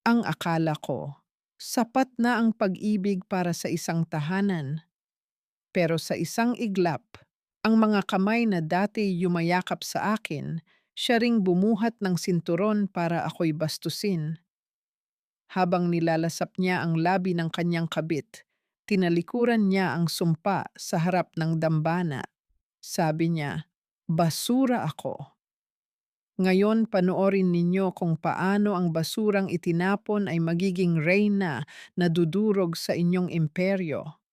Ang akala ko, sapat na ang pag-ibig para sa isang tahanan, pero sa isang iglap, ang mga kamay na dati yumayakap sa akin, siya ring bumuhat ng sinturon para ako'y bastusin. Habang nilalasap niya ang labi ng kanyang kabit, tinalikuran niya ang sumpa sa harap ng dambana. Sabi niya, "Basura ako." Ngayon panoorin ninyo kung paano ang basurang itinapon ay magiging reyna na dudurog sa inyong imperyo.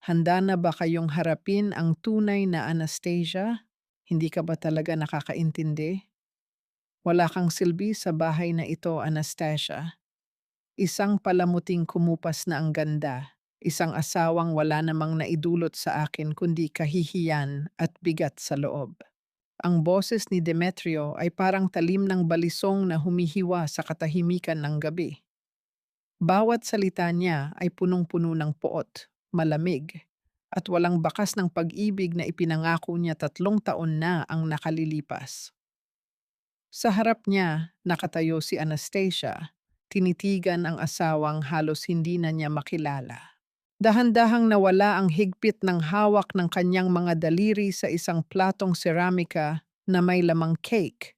Handa na ba kayong harapin ang tunay na Anastasia? Hindi ka ba talaga nakakaintindi? Wala kang silbi sa bahay na ito, Anastasia. Isang palamuting kumupas na ang ganda, isang asawang wala namang naidulot sa akin kundi kahihiyan at bigat sa loob. Ang boses ni Demetrio ay parang talim ng balisong na humihiwa sa katahimikan ng gabi. Bawat salita niya ay punong-puno ng poot, malamig, at walang bakas ng pag-ibig na ipinangako niya 3 taon na ang nakalilipas. Sa harap niya, nakatayo si Anastasia, tinitigan ang asawang halos hindi na niya makilala. Dahan-dahang nawala ang higpit ng hawak ng kanyang mga daliri sa isang platong seramika na may lamang cake.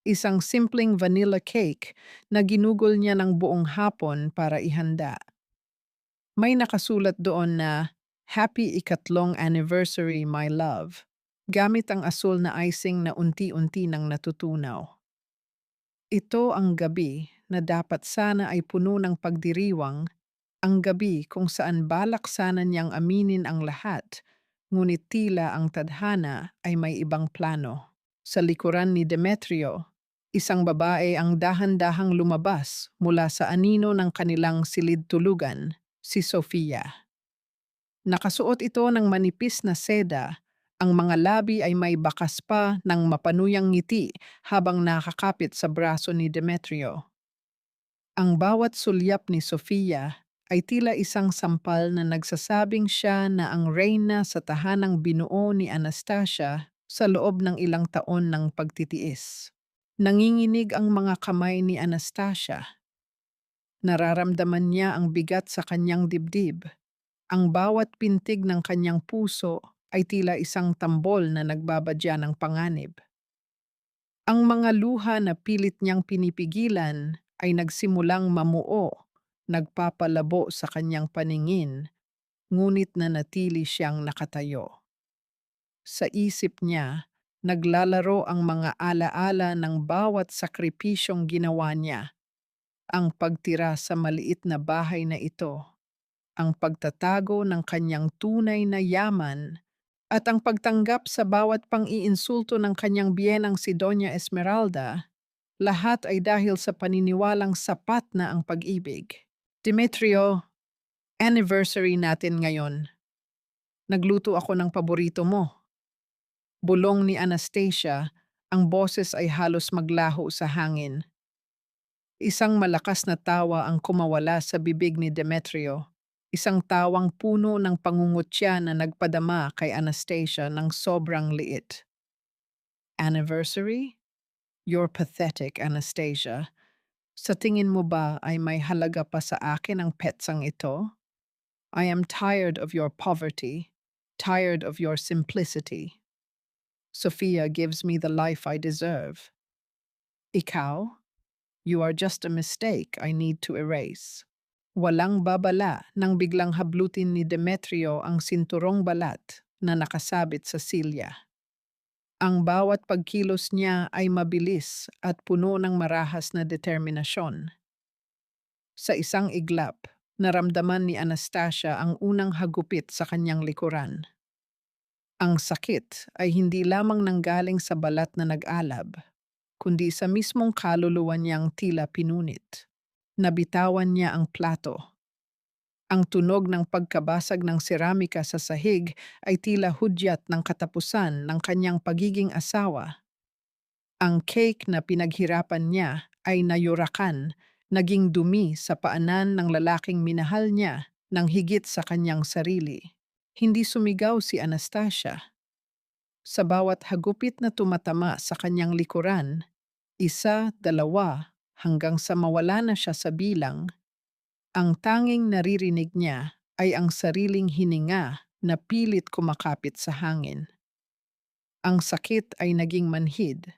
Isang simpleng vanilla cake na ginugol niya ng buong hapon para ihanda. May nakasulat doon na, "Happy ikatlong anniversary, my love," gamit ang asul na icing na unti-unti nang natutunaw. Ito ang gabi na dapat sana ay puno ng pagdiriwang, ang gabi kung saan balak sana niyang aminin ang lahat, ngunit tila ang tadhana ay may ibang plano. Sa likuran ni Demetrio, isang babae ang dahan-dahang lumabas mula sa anino ng kanilang silid-tulugan, si Sofia. Nakasuot ito ng manipis na seda, ang mga labi ay may bakas pa ng mapanuyang ngiti habang nakakapit sa braso ni Demetrio. Ang bawat sulyap ni Sofia ay tila isang sampal na nagsasabing siya na ang reyna sa tahanang binuo ni Anastasia sa loob ng ilang taon ng pagtitiis. Nanginginig ang mga kamay ni Anastasia. Nararamdaman niya ang bigat sa kanyang dibdib. Ang bawat pintig ng kanyang puso ay tila isang tambol na nagbabadya ng panganib. Ang mga luha na pilit niyang pinipigilan ay nagsimulang mamuo, nagpapalabo sa kanyang paningin, ngunit nanatili siyang nakatayo. Sa isip niya, naglalaro ang mga alaala ng bawat sakripisyong ginawa niya, ang pagtira sa maliit na bahay na ito, ang pagtatago ng kanyang tunay na yaman, at ang pagtanggap sa bawat pang-iinsulto ng kanyang biyenang si Doña Esmeralda, lahat ay dahil sa paniniwalang sapat na ang pag-ibig. Demetrio, anniversary natin ngayon. Nagluto ako ng paborito mo. Bulong ni Anastasia, ang boses ay halos maglaho sa hangin. Isang malakas na tawa ang kumawala sa bibig ni Demetrio. Isang tawang puno ng pangungutya na nagpadama kay Anastasia ng sobrang liit. Anniversary? You're pathetic, Anastasia. Sa tingin mo ba ay may halaga pa sa akin ang petsang ito? I am tired of your poverty, tired of your simplicity. Sophia gives me the life I deserve. Ikaw? You are just a mistake I need to erase. Walang babala nang biglang hablutin ni Demetrio ang sinturong balat na nakasabit sa silya. Ang bawat pagkilos niya ay mabilis at puno ng marahas na determinasyon. Sa isang iglap, naramdaman ni Anastasia ang unang hagupit sa kanyang likuran. Ang sakit ay hindi lamang nanggaling sa balat na nag-alab, kundi sa mismong kaluluwa niyang tila pinunit. Nabitawan niya ang plato. Ang tunog ng pagkabasag ng seramika sa sahig ay tila hudyat ng katapusan ng kanyang pagiging asawa. Ang cake na pinaghirapan niya ay nayurakan, naging dumi sa paanan ng lalaking minahal niya ng higit sa kanyang sarili. Hindi sumigaw si Anastasia. Sa bawat hagupit na tumatama sa kanyang likuran, isa, dalawa, hanggang sa mawala na siya sa bilang. Ang tanging naririnig niya ay ang sariling hininga na pilit kumakapit sa hangin. Ang sakit ay naging manhid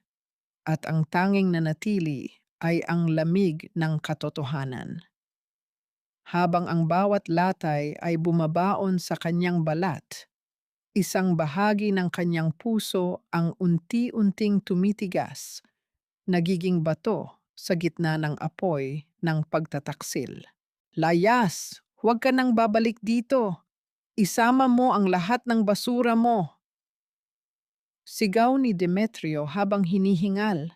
at ang tanging nanatili ay ang lamig ng katotohanan. Habang ang bawat latay ay bumabaon sa kanyang balat, isang bahagi ng kanyang puso ang unti-unting tumitigas, nagiging bato sa gitna ng apoy ng pagtataksil. Layas! Huwag ka nang babalik dito! Isama mo ang lahat ng basura mo! Sigaw ni Demetrio habang hinihingal.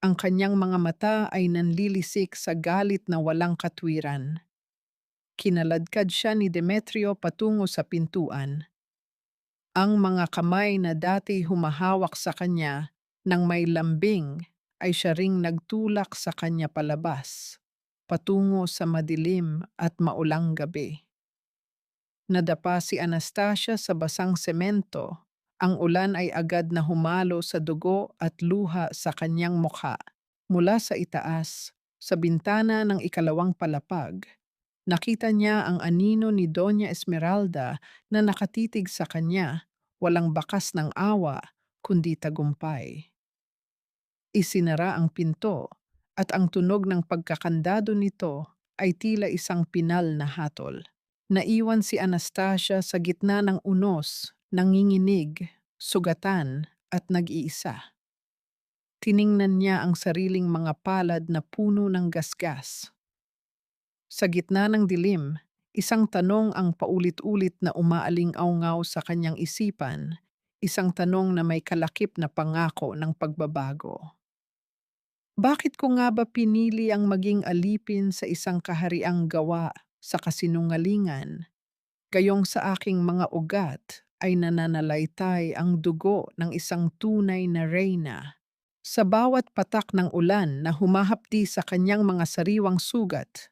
Ang kanyang mga mata ay nanlilisik sa galit na walang katwiran. Kinaladkad siya ni Demetrio patungo sa pintuan. Ang mga kamay na dati humahawak sa kanya ng may lambing ay siya ring nagtulak sa kanya palabas, patungo sa madilim at maulang gabi. Nadapa si Anastasia sa basang semento. Ang ulan ay agad na humalo sa dugo at luha sa kanyang mukha. Mula sa itaas, sa bintana ng ikalawang palapag, nakita niya ang anino ni Doña Esmeralda na nakatitig sa kanya, walang bakas ng awa, kundi tagumpay. Isinara ang pinto, at ang tunog ng pagkakandado nito ay tila isang pinal na hatol. Naiwan si Anastasia sa gitna ng unos, nanginginig, sugatan, at nag-iisa. Tiningnan niya ang sariling mga palad na puno ng gasgas. Sa gitna ng dilim, isang tanong ang paulit-ulit na umaaling-awngaw sa kanyang isipan, isang tanong na may kalakip na pangako ng pagbabago. Bakit ko nga ba pinili ang maging alipin sa isang kahariang gawa sa kasinungalingan, gayong sa aking mga ugat ay nananalaytay ang dugo ng isang tunay na reyna? Sa bawat patak ng ulan na humahapdi sa kanyang mga sariwang sugat,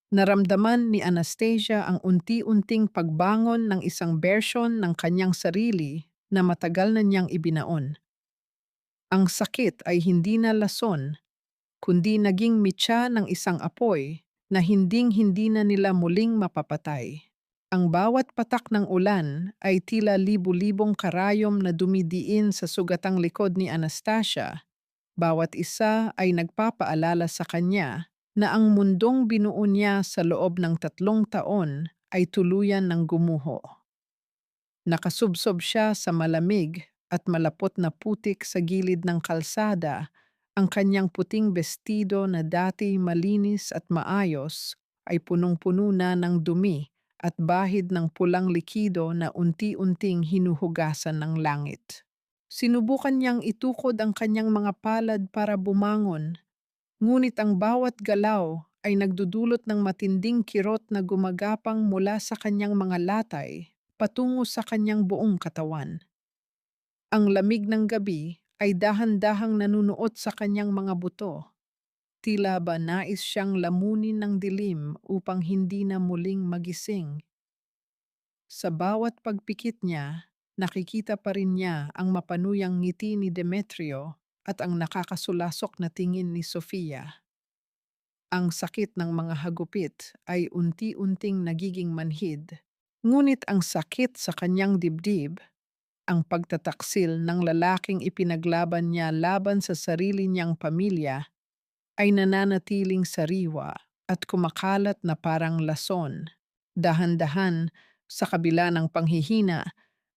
naramdaman ni Anastasia ang unti-unting pagbangon ng isang bersyon ng kanyang sarili na matagal na niyang ibinaon. Ang sakit ay hindi na lason, kundi naging mitya ng isang apoy na hinding-hindi na nila muling mapapatay. Ang bawat patak ng ulan ay tila libu-libong karayom na dumidiin sa sugatang likod ni Anastasia. Bawat isa ay nagpapaalala sa kanya na ang mundong binuo niya sa loob ng 3 taon ay tuluyan ng gumuho. Nakasubsob siya sa malamig at malapot na putik sa gilid ng kalsada. Ang kanyang puting bestido na dati malinis at maayos ay punong-puno na ng dumi at bahid ng pulang likido na unti-unting hinuhugasan ng langit. Sinubukan niyang itukod ang kanyang mga palad para bumangon, ngunit ang bawat galaw ay nagdudulot ng matinding kirot na gumagapang mula sa kanyang mga latay patungo sa kanyang buong katawan. Ang lamig ng gabi ay dahan-dahang nanunuot sa kanyang mga buto. Tila ba nais siyang lamunin ng dilim upang hindi na muling magising. Sa bawat pagpikit niya, nakikita pa rin niya ang mapanuyang ngiti ni Demetrio at ang nakakasulasok na tingin ni Sofia. Ang sakit ng mga hagupit ay unti-unting nagiging manhid, ngunit ang sakit sa kanyang dibdib, ang pagtataksil ng lalaking ipinaglaban niya laban sa sarili niyang pamilya, ay nananatiling sariwa at kumakalat na parang lason. Dahan-dahan, sa kabila ng panghihina,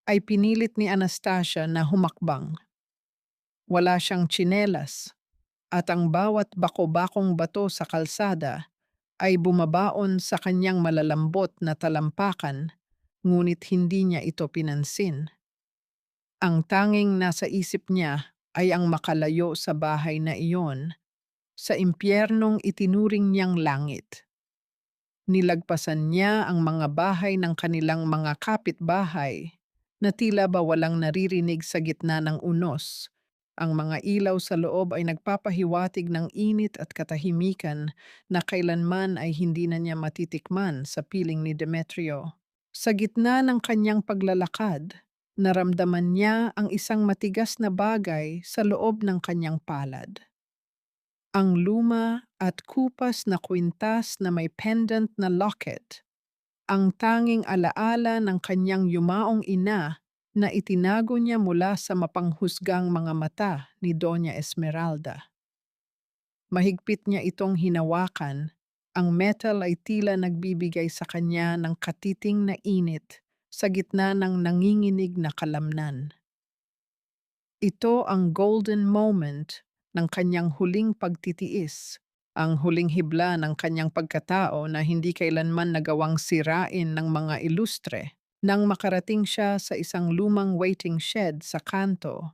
ay pinilit ni Anastasia na humakbang. Wala siyang tsinelas, at ang bawat bako-bakong bato sa kalsada ay bumabaon sa kanyang malalambot na talampakan, ngunit hindi niya ito pinansin. Ang tanging nasa isip niya ay ang makalayo sa bahay na iyon, sa impyernong itinuring niyang langit. Nilagpasan niya ang mga bahay ng kanilang mga kapitbahay na tila ba walang naririnig sa gitna ng unos. Ang mga ilaw sa loob ay nagpapahiwatig ng init at katahimikan na kailanman ay hindi na niya matitikman sa piling ni Demetrio. Sa gitna ng kanyang paglalakad, naramdaman niya ang isang matigas na bagay sa loob ng kanyang palad. Ang luma at kupas na kwintas na may pendant na locket, ang tanging alaala ng kanyang yumaong ina na itinago niya mula sa mapanghusgang mga mata ni Doña Esmeralda. Mahigpit niya itong hinawakan, ang metal ay tila nagbibigay sa kanya ng katiting na init sa gitna ng nanginginig na kalamnan. Ito ang golden moment ng kanyang huling pagtitiis, ang huling hibla ng kanyang pagkatao na hindi kailanman nagawang sirain ng mga ilustre. Nang makarating siya sa isang lumang waiting shed sa kanto,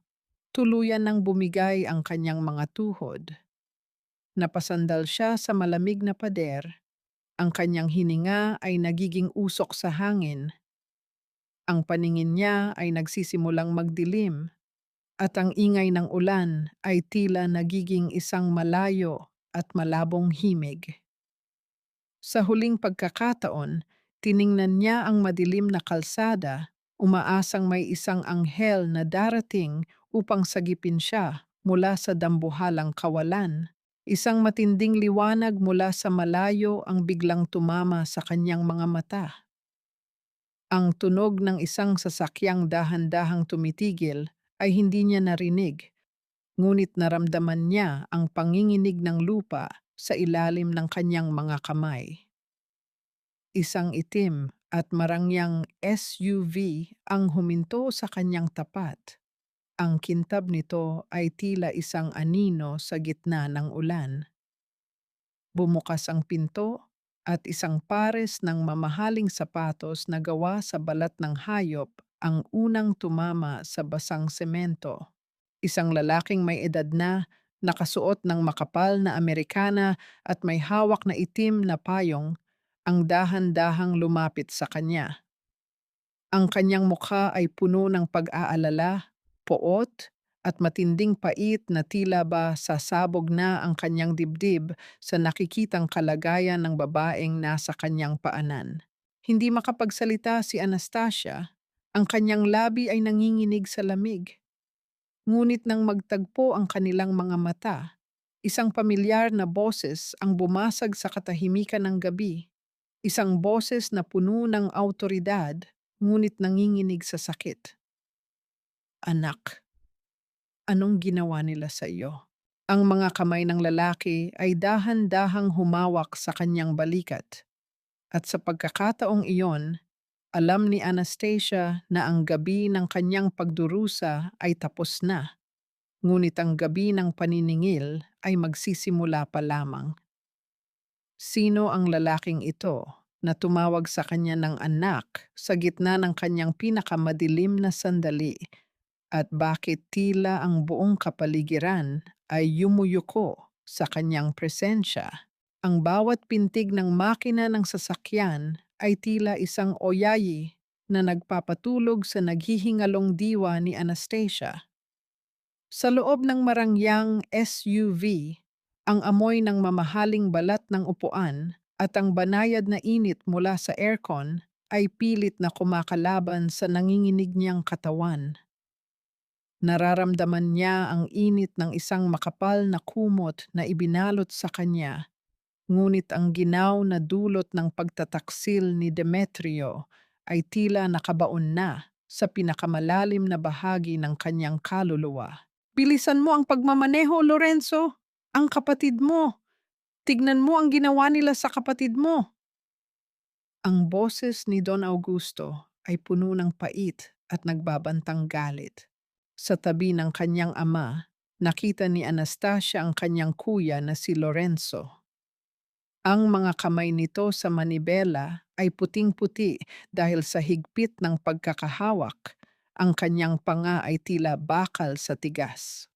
tuluyan nang bumigay ang kanyang mga tuhod. Napasandal siya sa malamig na pader, ang kanyang hininga ay nagiging usok sa hangin, ang paningin niya ay nagsisimulang magdilim, at ang ingay ng ulan ay tila nagiging isang malayo at malabong himig. Sa huling pagkakataon, tiningnan niya ang madilim na kalsada, umaasang may isang anghel na darating upang sagipin siya mula sa dambuhalang kawalan. Isang matinding liwanag mula sa malayo ang biglang tumama sa kanyang mga mata. Ang tunog ng isang sasakyang dahan-dahang tumitigil ay hindi niya narinig, ngunit naramdaman niya ang panginginig ng lupa sa ilalim ng kanyang mga kamay. Isang itim at marangyang SUV ang huminto sa kanyang tapat. Ang kintab nito ay tila isang anino sa gitna ng ulan. Bumukas ang pinto at isang pares ng mamahaling sapatos na gawa sa balat ng hayop ang unang tumama sa basang semento. Isang lalaking may edad na, nakasuot ng makapal na Amerikana at may hawak na itim na payong, ang dahan-dahang lumapit sa kanya. Ang kanyang mukha ay puno ng pag-aalala, poot, at matinding pait na tila ba sasabog na ang kanyang dibdib sa nakikitang kalagayan ng babaeng nasa kanyang paanan. Hindi makapagsalita si Anastasia, ang kanyang labi ay nanginginig sa lamig. Ngunit nang magtagpo ang kanilang mga mata, isang pamilyar na boses ang bumasag sa katahimikan ng gabi. Isang boses na puno ng awtoridad, ngunit nanginginig sa sakit. Anak, anong ginawa nila sa iyo? Ang mga kamay ng lalaki ay dahan-dahang humawak sa kanyang balikat. At sa pagkakataong iyon, alam ni Anastasia na ang gabi ng kanyang pagdurusa ay tapos na. Ngunit ang gabi ng paniningil ay magsisimula pa lamang. Sino ang lalaking ito na tumawag sa kanya ng anak sa gitna ng kanyang pinakamadilim na sandali, at bakit tila ang buong kapaligiran ay yumuyuko sa kanyang presensya? Ang bawat pintig ng makina ng sasakyan ay tila isang oyayi na nagpapatulog sa naghihingalong diwa ni Anastasia. Sa loob ng marangyang SUV, ang amoy ng mamahaling balat ng upuan at ang banayad na init mula sa aircon ay pilit na kumakalaban sa nanginginig niyang katawan. Nararamdaman niya ang init ng isang makapal na kumot na ibinalot sa kanya, ngunit ang ginaw na dulot ng pagtataksil ni Demetrio ay tila nakabaon na sa pinakamalalim na bahagi ng kanyang kaluluwa. Bilisan mo ang pagmamaneho, Lorenzo. Ang kapatid mo. Tignan mo ang ginawa nila sa kapatid mo. Ang boses ni Don Augusto ay puno ng pait at nagbabantang galit. Sa tabi ng kanyang ama, nakita ni Anastasia ang kanyang kuya na si Lorenzo. Ang mga kamay nito sa manibela ay puting-puti dahil sa higpit ng pagkakahawak. Ang kanyang panga ay tila bakal sa tigas.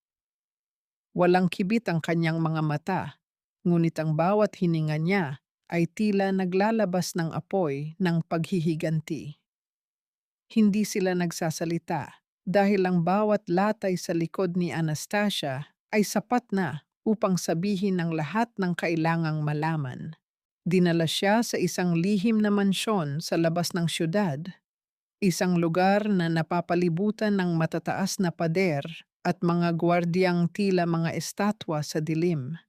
Walang kibit ang kanyang mga mata, ngunit ang bawat hininga niya ay tila naglalabas ng apoy ng paghihiganti. Hindi sila nagsasalita dahil ang bawat latay sa likod ni Anastasia ay sapat na upang sabihin ng lahat ng kailangang malaman. Dinala siya sa isang lihim na mansyon sa labas ng syudad, isang lugar na napapalibutan ng matataas na pader at mga gwardiyang tila mga estatwa sa dilim.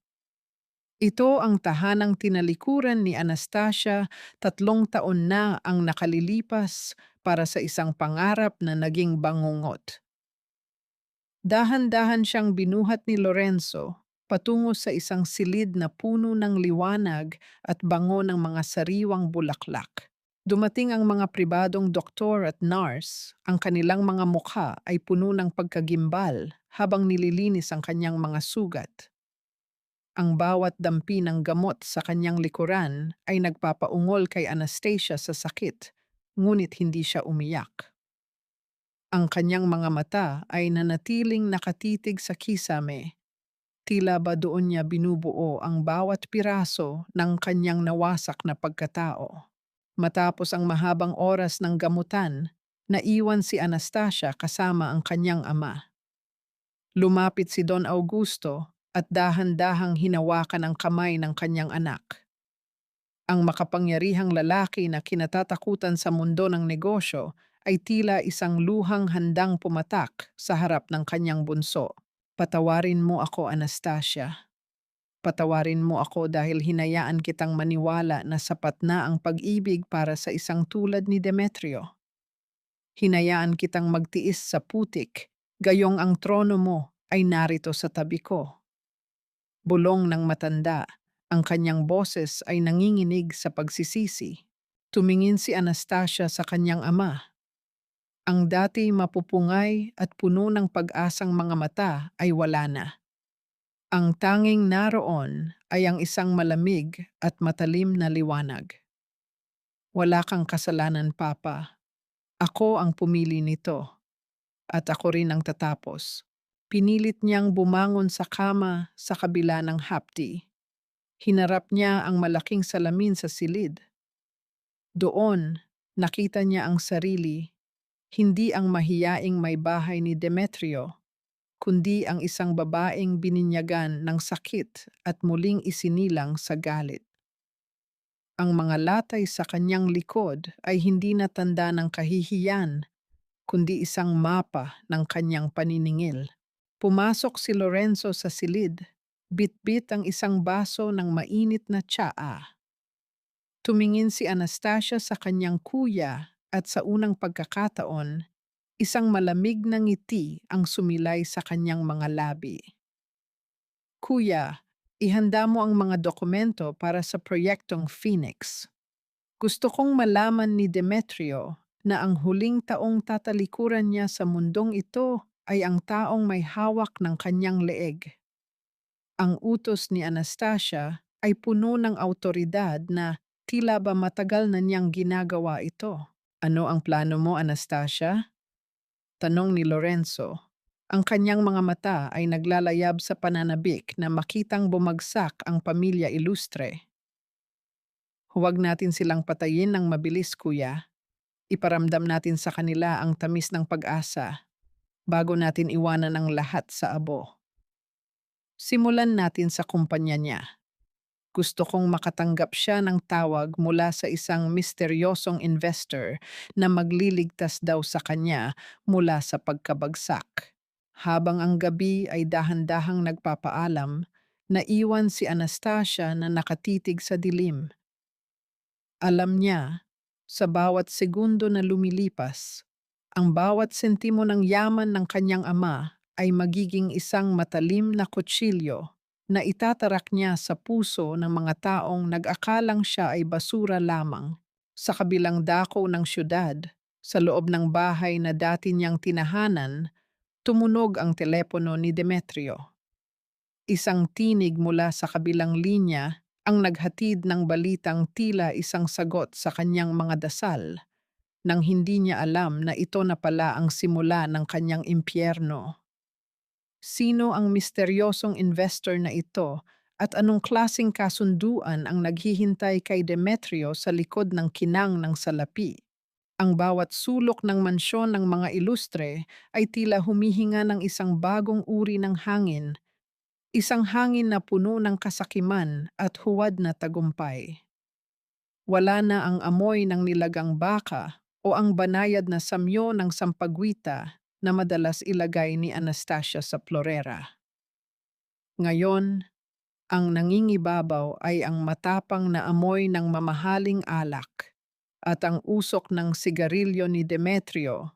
Ito ang tahanang tinalikuran ni Anastasia, 3 taon na ang nakalilipas para sa isang pangarap na naging bangungot. Dahan-dahan siyang binuhat ni Lorenzo patungo sa isang silid na puno ng liwanag at bango ng mga sariwang bulaklak. Dumating ang mga pribadong doktor at nurse, ang kanilang mga mukha ay puno ng pagkagimbal habang nililinis ang kanyang mga sugat. Ang bawat dampi ng gamot sa kanyang likuran ay nagpapaungol kay Anastasia sa sakit, ngunit hindi siya umiyak. Ang kanyang mga mata ay nanatiling nakatitig sa kisame, tila ba doon niya binubuo ang bawat piraso ng kanyang nawasak na pagkatao. Matapos ang mahabang oras ng gamutan, naiwan si Anastasia kasama ang kanyang ama. Lumapit si Don Augusto at dahan-dahang hinawakan ang kamay ng kanyang anak. Ang makapangyarihang lalaki na kinatatakutan sa mundo ng negosyo ay tila isang luhang handang pumatak sa harap ng kanyang bunso. Patawarin mo ako, Anastasia. Patawarin mo ako dahil hinayaan kitang maniwala na sapat na ang pag-ibig para sa isang tulad ni Demetrio. Hinayaan kitang magtiis sa putik, gayong ang trono mo ay narito sa tabi ko. Bulong ng matanda, ang kanyang boses ay nanginginig sa pagsisisi. Tumingin si Anastasia sa kanyang ama. Ang dati mapupungay at puno ng pag-asang mga mata ay wala na. Ang tanging naroon ay ang isang malamig at matalim na liwanag. Wala kang kasalanan, Papa. Ako ang pumili nito, at ako rin ang tatapos. Pinilit niyang bumangon sa kama sa kabila ng hapdi. Hinarap niya ang malaking salamin sa silid. Doon, nakita niya ang sarili, hindi ang mahiyaing may bahay ni Demetrio, kundi ang isang babaeng bininyagan ng sakit at muling isinilang sa galit. Ang mga latay sa kanyang likod ay hindi na tanda ng kahihiyan, kundi isang mapa ng kanyang paniningil. Pumasok si Lorenzo sa silid, bitbit ang isang baso ng mainit na tsaa. Tumingin si Anastasia sa kanyang kuya at sa unang pagkakataon, isang malamig na ngiti ang sumilay sa kanyang mga labi. Kuya, ihanda mo ang mga dokumento para sa proyektong Phoenix. Gusto kong malaman ni Demetrio na ang huling taong tatalikuran niya sa mundong ito ay ang taong may hawak ng kanyang leeg. Ang utos ni Anastasia ay puno ng awtoridad na tila ba matagal na niyang ginagawa ito. Ano ang plano mo, Anastasia? Tanong ni Lorenzo. Ang kanyang mga mata ay naglalayab sa pananabik na makitang bumagsak ang pamilya ilustre. Huwag natin silang patayin ng mabilis, kuya. Iparamdam natin sa kanila ang tamis ng pag-asa bago natin iwanan ang lahat sa abo. Simulan natin sa kumpanya niya. Gusto kong makatanggap siya ng tawag mula sa isang misteryosong investor na magliligtas daw sa kanya mula sa pagkabagsak. Habang ang gabi ay dahan-dahang nagpapaalam, naiwan si Anastasia na nakatitig sa dilim. Alam niya, sa bawat segundo na lumilipas, ang bawat sentimo ng yaman ng kanyang ama ay magiging isang matalim na kutsilyo na itatarak niya sa puso ng mga taong nag-akalang siya ay basura lamang. Sa kabilang dako ng syudad, sa loob ng bahay na dati niyang tinahanan, tumunog ang telepono ni Demetrio. Isang tinig mula sa kabilang linya ang naghatid ng balitang tila isang sagot sa kanyang mga dasal, nang hindi niya alam na ito na pala ang simula ng kanyang impyerno. Sino ang misteryosong investor na ito at anong klasing kasunduan ang naghihintay kay Demetrio sa likod ng kinang ng salapi? Ang bawat sulok ng mansyon ng mga ilustre ay tila humihinga ng isang bagong uri ng hangin, isang hangin na puno ng kasakiman at huwad na tagumpay. Wala na ang amoy ng nilagang baka o ang banayad na samyo ng sampagwita na madalas ilagay ni Anastasia sa florera. Ngayon, Ang nangingibabaw ay ang matapang na amoy ng mamahaling alak at ang usok ng sigarilyo ni Demetrio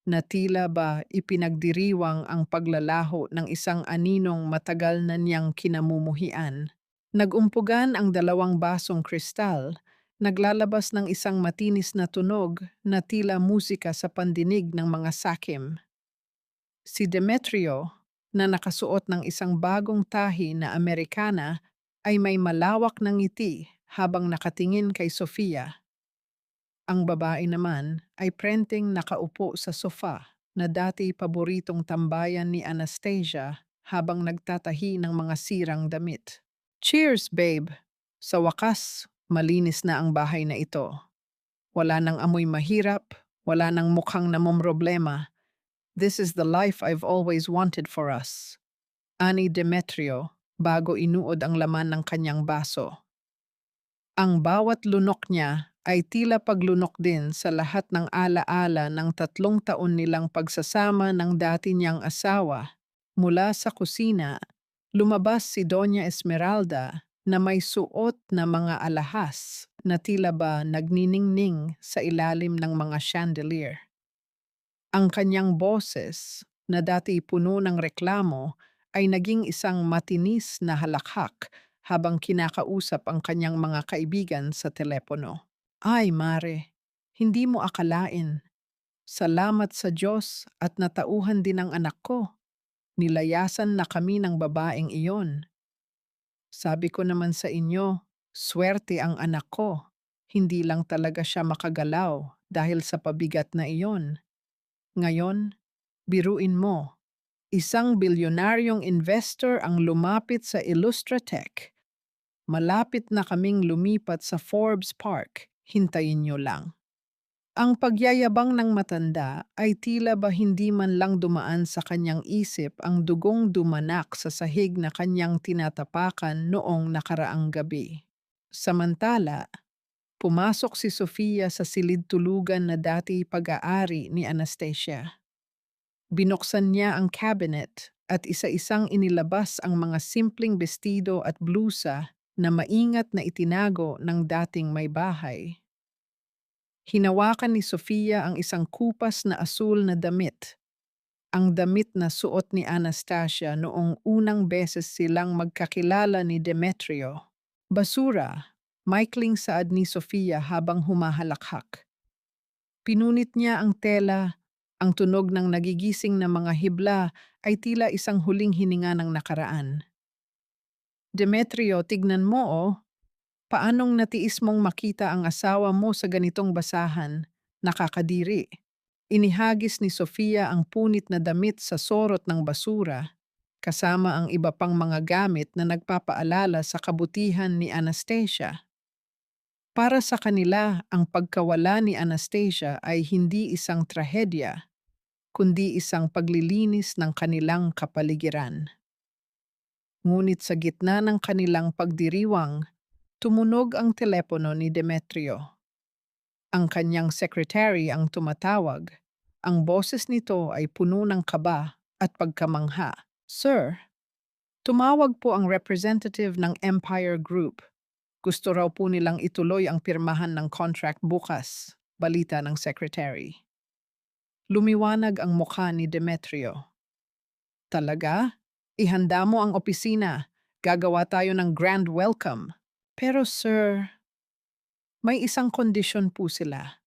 na tila ba ipinagdiriwang ang paglalaho ng isang aninong matagal na niyang kinamumuhian. Nagumpugan ang dalawang basong kristal, naglalabas ng isang matinis na tunog na tila musika sa pandinig ng mga sakim. Si Demetrio, na nakasuot ng isang bagong tahi na Amerikana, ay may malawak na ngiti habang nakatingin kay Sofia. Ang babae naman ay prenteng nakaupo sa sofa na dati paboritong tambayan ni Anastasia habang nagtatahi ng mga sirang damit. Cheers, babe! Sa wakas, malinis na ang bahay na ito. Wala nang amoy mahirap, wala nang mukhang namomroblema. This is the life I've always wanted for us. Ani Demetrio, bago inuod ang laman ng kanyang baso. Ang bawat lunok niya ay tila paglunok din sa lahat ng alaala ng 3 taon nilang pagsasama ng dati niyang asawa. Mula sa kusina, lumabas si Doña Esmeralda na may suot na mga alahas na tila ba nagniningning sa ilalim ng mga chandelier. Ang kanyang boses, na dati puno ng reklamo, ay naging isang matinis na halakhak habang kinakausap ang kanyang mga kaibigan sa telepono. Ay, Mare, hindi mo akalain. Salamat sa Diyos at natauhan din ang anak ko. Nilayasan na kami ng babaeng iyon. Sabi ko naman sa inyo, swerte ang anak ko. Hindi lang talaga siya makagalaw dahil sa pabigat na iyon. Ngayon, biruin mo, isang bilyonaryong investor ang lumapit sa Illustratech. Malapit na kaming lumipat sa Forbes Park. Hintayin niyo lang. Ang pagyayabang ng matanda ay tila ba hindi man lang dumaan sa kanyang isip ang dugong dumanak sa sahig na kanyang tinatapakan noong nakaraang gabi. Samantala, pumasok si Sofia sa silid-tulugan na dati pag-aari ni Anastasia. Binuksan niya ang cabinet at isa-isang inilabas ang mga simpleng bestido at blusa na maingat na itinago ng dating may bahay. Hinawakan ni Sofia ang isang kupas na asul na damit, ang damit na suot ni Anastasia noong unang beses silang magkakilala ni Demetrio. Basura, maikling saad ni Sofia habang humahalakhak. Pinunit niya ang tela, ang tunog ng nagigising na mga hibla ay tila isang huling hininga ng nakaraan. Demetrio, tignan mo oh, paanong natiis mong makita ang asawa mo sa ganitong basahan? Nakakadiri. Inihagis ni Sofia ang punit na damit sa sorot ng basura, kasama ang iba pang mga gamit na nagpapaalala sa kabutihan ni Anastasia. Para sa kanila, ang pagkawala ni Anastasia ay hindi isang trahedya, kundi isang paglilinis ng kanilang kapaligiran. Ngunit sa gitna ng kanilang pagdiriwang, tumunog ang telepono ni Demetrio. Ang kanyang secretary ang tumatawag. Ang boses nito ay puno ng kaba at pagkamangha. Sir, tumawag po ang representative ng Empire Group. Gusto raw po nilang ituloy ang pirmahan ng contract bukas, balita ng secretary. Lumiwanag ang mukha ni Demetrio. Talaga? Ihanda mo ang opisina. Gagawa tayo ng grand welcome. Pero sir, may isang kondisyon po sila.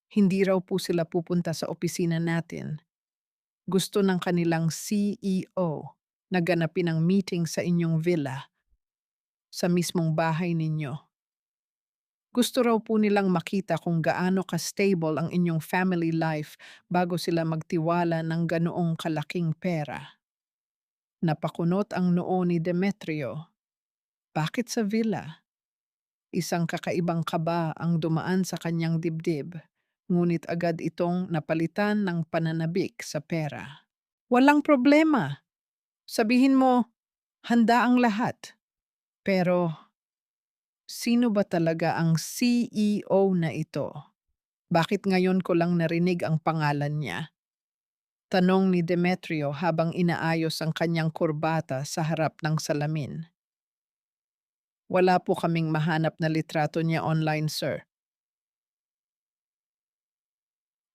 Hindi raw po sila pupunta sa opisina natin. Gusto ng kanilang CEO na ganapin ang meeting sa inyong villa, sa mismong bahay ninyo. Gusto raw po nilang makita kung gaano ka-stable ang inyong family life bago sila magtiwala ng ganoong kalaking pera. Napakunot ang noo ni Demetrio. Bakit sa villa? Isang kakaibang kaba ang dumaan sa kanyang dibdib, ngunit agad itong napalitan ng pananabik sa pera. Walang problema. Sabihin mo, handa ang lahat. Pero, sino ba talaga ang CEO na ito? Bakit ngayon ko lang narinig ang pangalan niya? Tanong ni Demetrio habang inaayos ang kanyang kurbata sa harap ng salamin. Wala po kaming mahanap na litrato niya online, sir.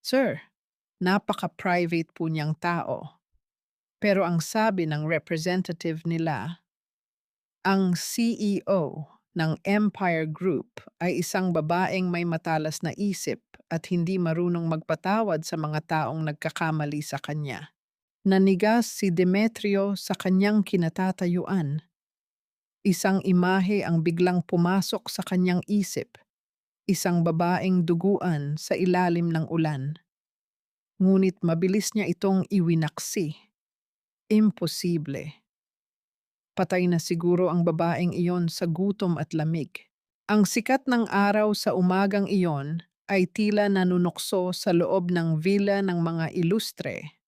Sir, napaka-private po niyang tao. Pero ang sabi ng representative nila, ang CEO ng Empire Group ay isang babaeng may matalas na isip at hindi marunong magpatawad sa mga taong nagkakamali sa kanya. Nanigas si Demetrio sa kanyang kinatatayuan. Isang imahe ang biglang pumasok sa kanyang isip, isang babaeng duguan sa ilalim ng ulan. Ngunit mabilis niya itong iwinaksi. Imposible. Patay na siguro ang babaeng iyon sa gutom at lamig. Ang sikat ng araw sa umagang iyon ay tila nanunukso sa loob ng villa ng mga ilustre.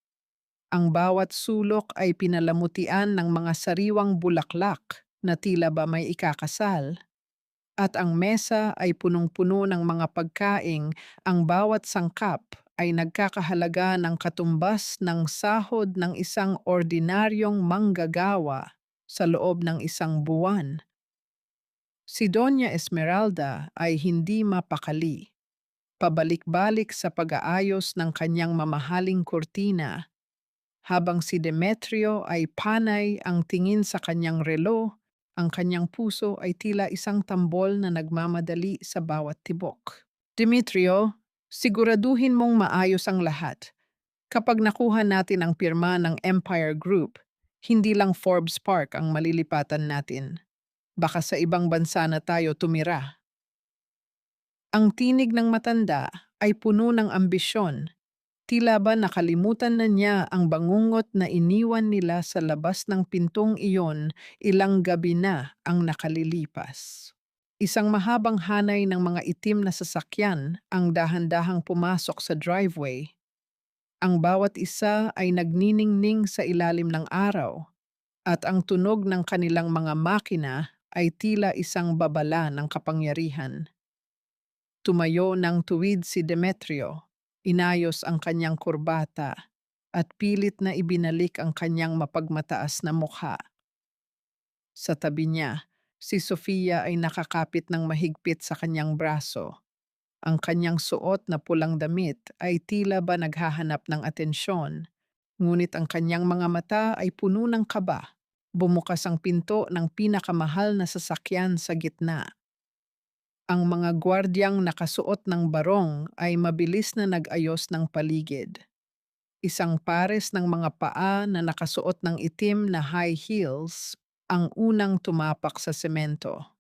Ang bawat sulok ay pinalamutian ng mga sariwang bulaklak na tila ba may ikakasal. At ang mesa ay punong-puno ng mga pagkaing ang bawat sangkap ay nagkakahalaga ng katumbas ng sahod ng isang ordinaryong manggagawa sa loob ng isang buwan. Si Doña Esmeralda ay hindi mapakali. Pabalik-balik sa pag-aayos ng kanyang mamahaling kurtina, habang si Demetrio ay panay ang tingin sa kanyang relo, ang kanyang puso ay tila isang tambol na nagmamadali sa bawat tibok. Demetrio, siguraduhin mong maayos ang lahat. Kapag nakuha natin ang pirma ng Empire Group, hindi lang Forbes Park ang malilipatan natin. Baka sa ibang bansa na tayo tumira. Ang tinig ng matanda ay puno ng ambisyon. Tila ba nakalimutan na niya ang bangungot na iniwan nila sa labas ng pintong iyon ilang gabi na ang nakalilipas. Isang mahabang hanay ng mga itim na sasakyan ang dahan-dahang pumasok sa driveway. Ang bawat isa ay nagniningning sa ilalim ng araw at ang tunog ng kanilang mga makina ay tila isang babala ng kapangyarihan. Tumayo ng tuwid si Demetrio, inayos ang kanyang kurbata, at pilit na ibinalik ang kanyang mapagmataas na mukha. Sa tabi niya, si Sofia ay nakakapit ng mahigpit sa kanyang braso. Ang kanyang suot na pulang damit ay tila ba naghahanap ng atensyon, ngunit ang kanyang mga mata ay puno ng kaba. Bumukas ang pinto ng pinakamahal na sasakyan sa gitna. Ang mga gwardiyang nakasuot ng barong ay mabilis na nag-ayos ng paligid. Isang pares ng mga paa na nakasuot ng itim na high heels ang unang tumapak sa semento.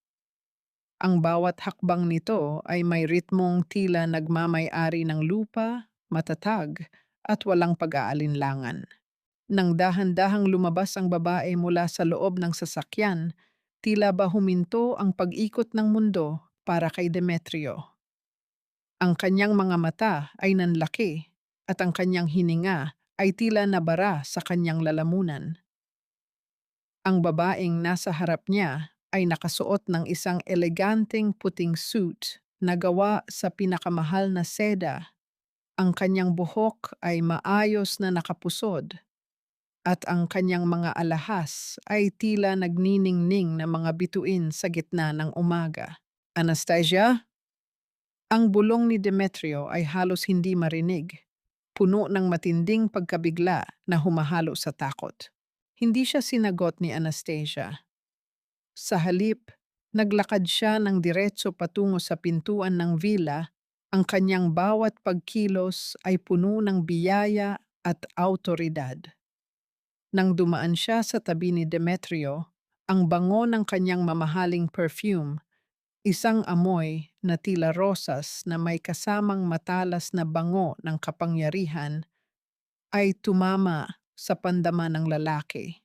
Ang bawat hakbang nito ay may ritmong tila nagmamay-ari ng lupa, matatag, at walang pag-aalinlangan. Nang dahan-dahang lumabas ang babae mula sa loob ng sasakyan, tila ba huminto ang pag-ikot ng mundo para kay Demetrio. Ang kanyang mga mata ay nanlaki at ang kanyang hininga ay tila nabara sa kanyang lalamunan. Ang babaeng nasa harap niya ay nakasuot ng isang eleganteng puting suit na gawa sa pinakamahal na seda. Ang kanyang buhok ay maayos na nakapusod at ang kanyang mga alahas ay tila nagniningning na mga bituin sa gitna ng umaga. Anastasia? Ang bulong ni Demetrio ay halos hindi marinig, puno ng matinding pagkabigla na humahalo sa takot. Hindi siya sinagot ni Anastasia. Sa halip, naglakad siya ng diretso patungo sa pintuan ng villa. Ang kanyang bawat pagkilos ay puno ng biyaya at autoridad. Nang dumaan siya sa tabi ni Demetrio, ang bango ng kanyang mamahaling perfume, isang amoy na tila rosas na may kasamang matalas na bango ng kapangyarihan, ay tumama sa pandama ng lalaki.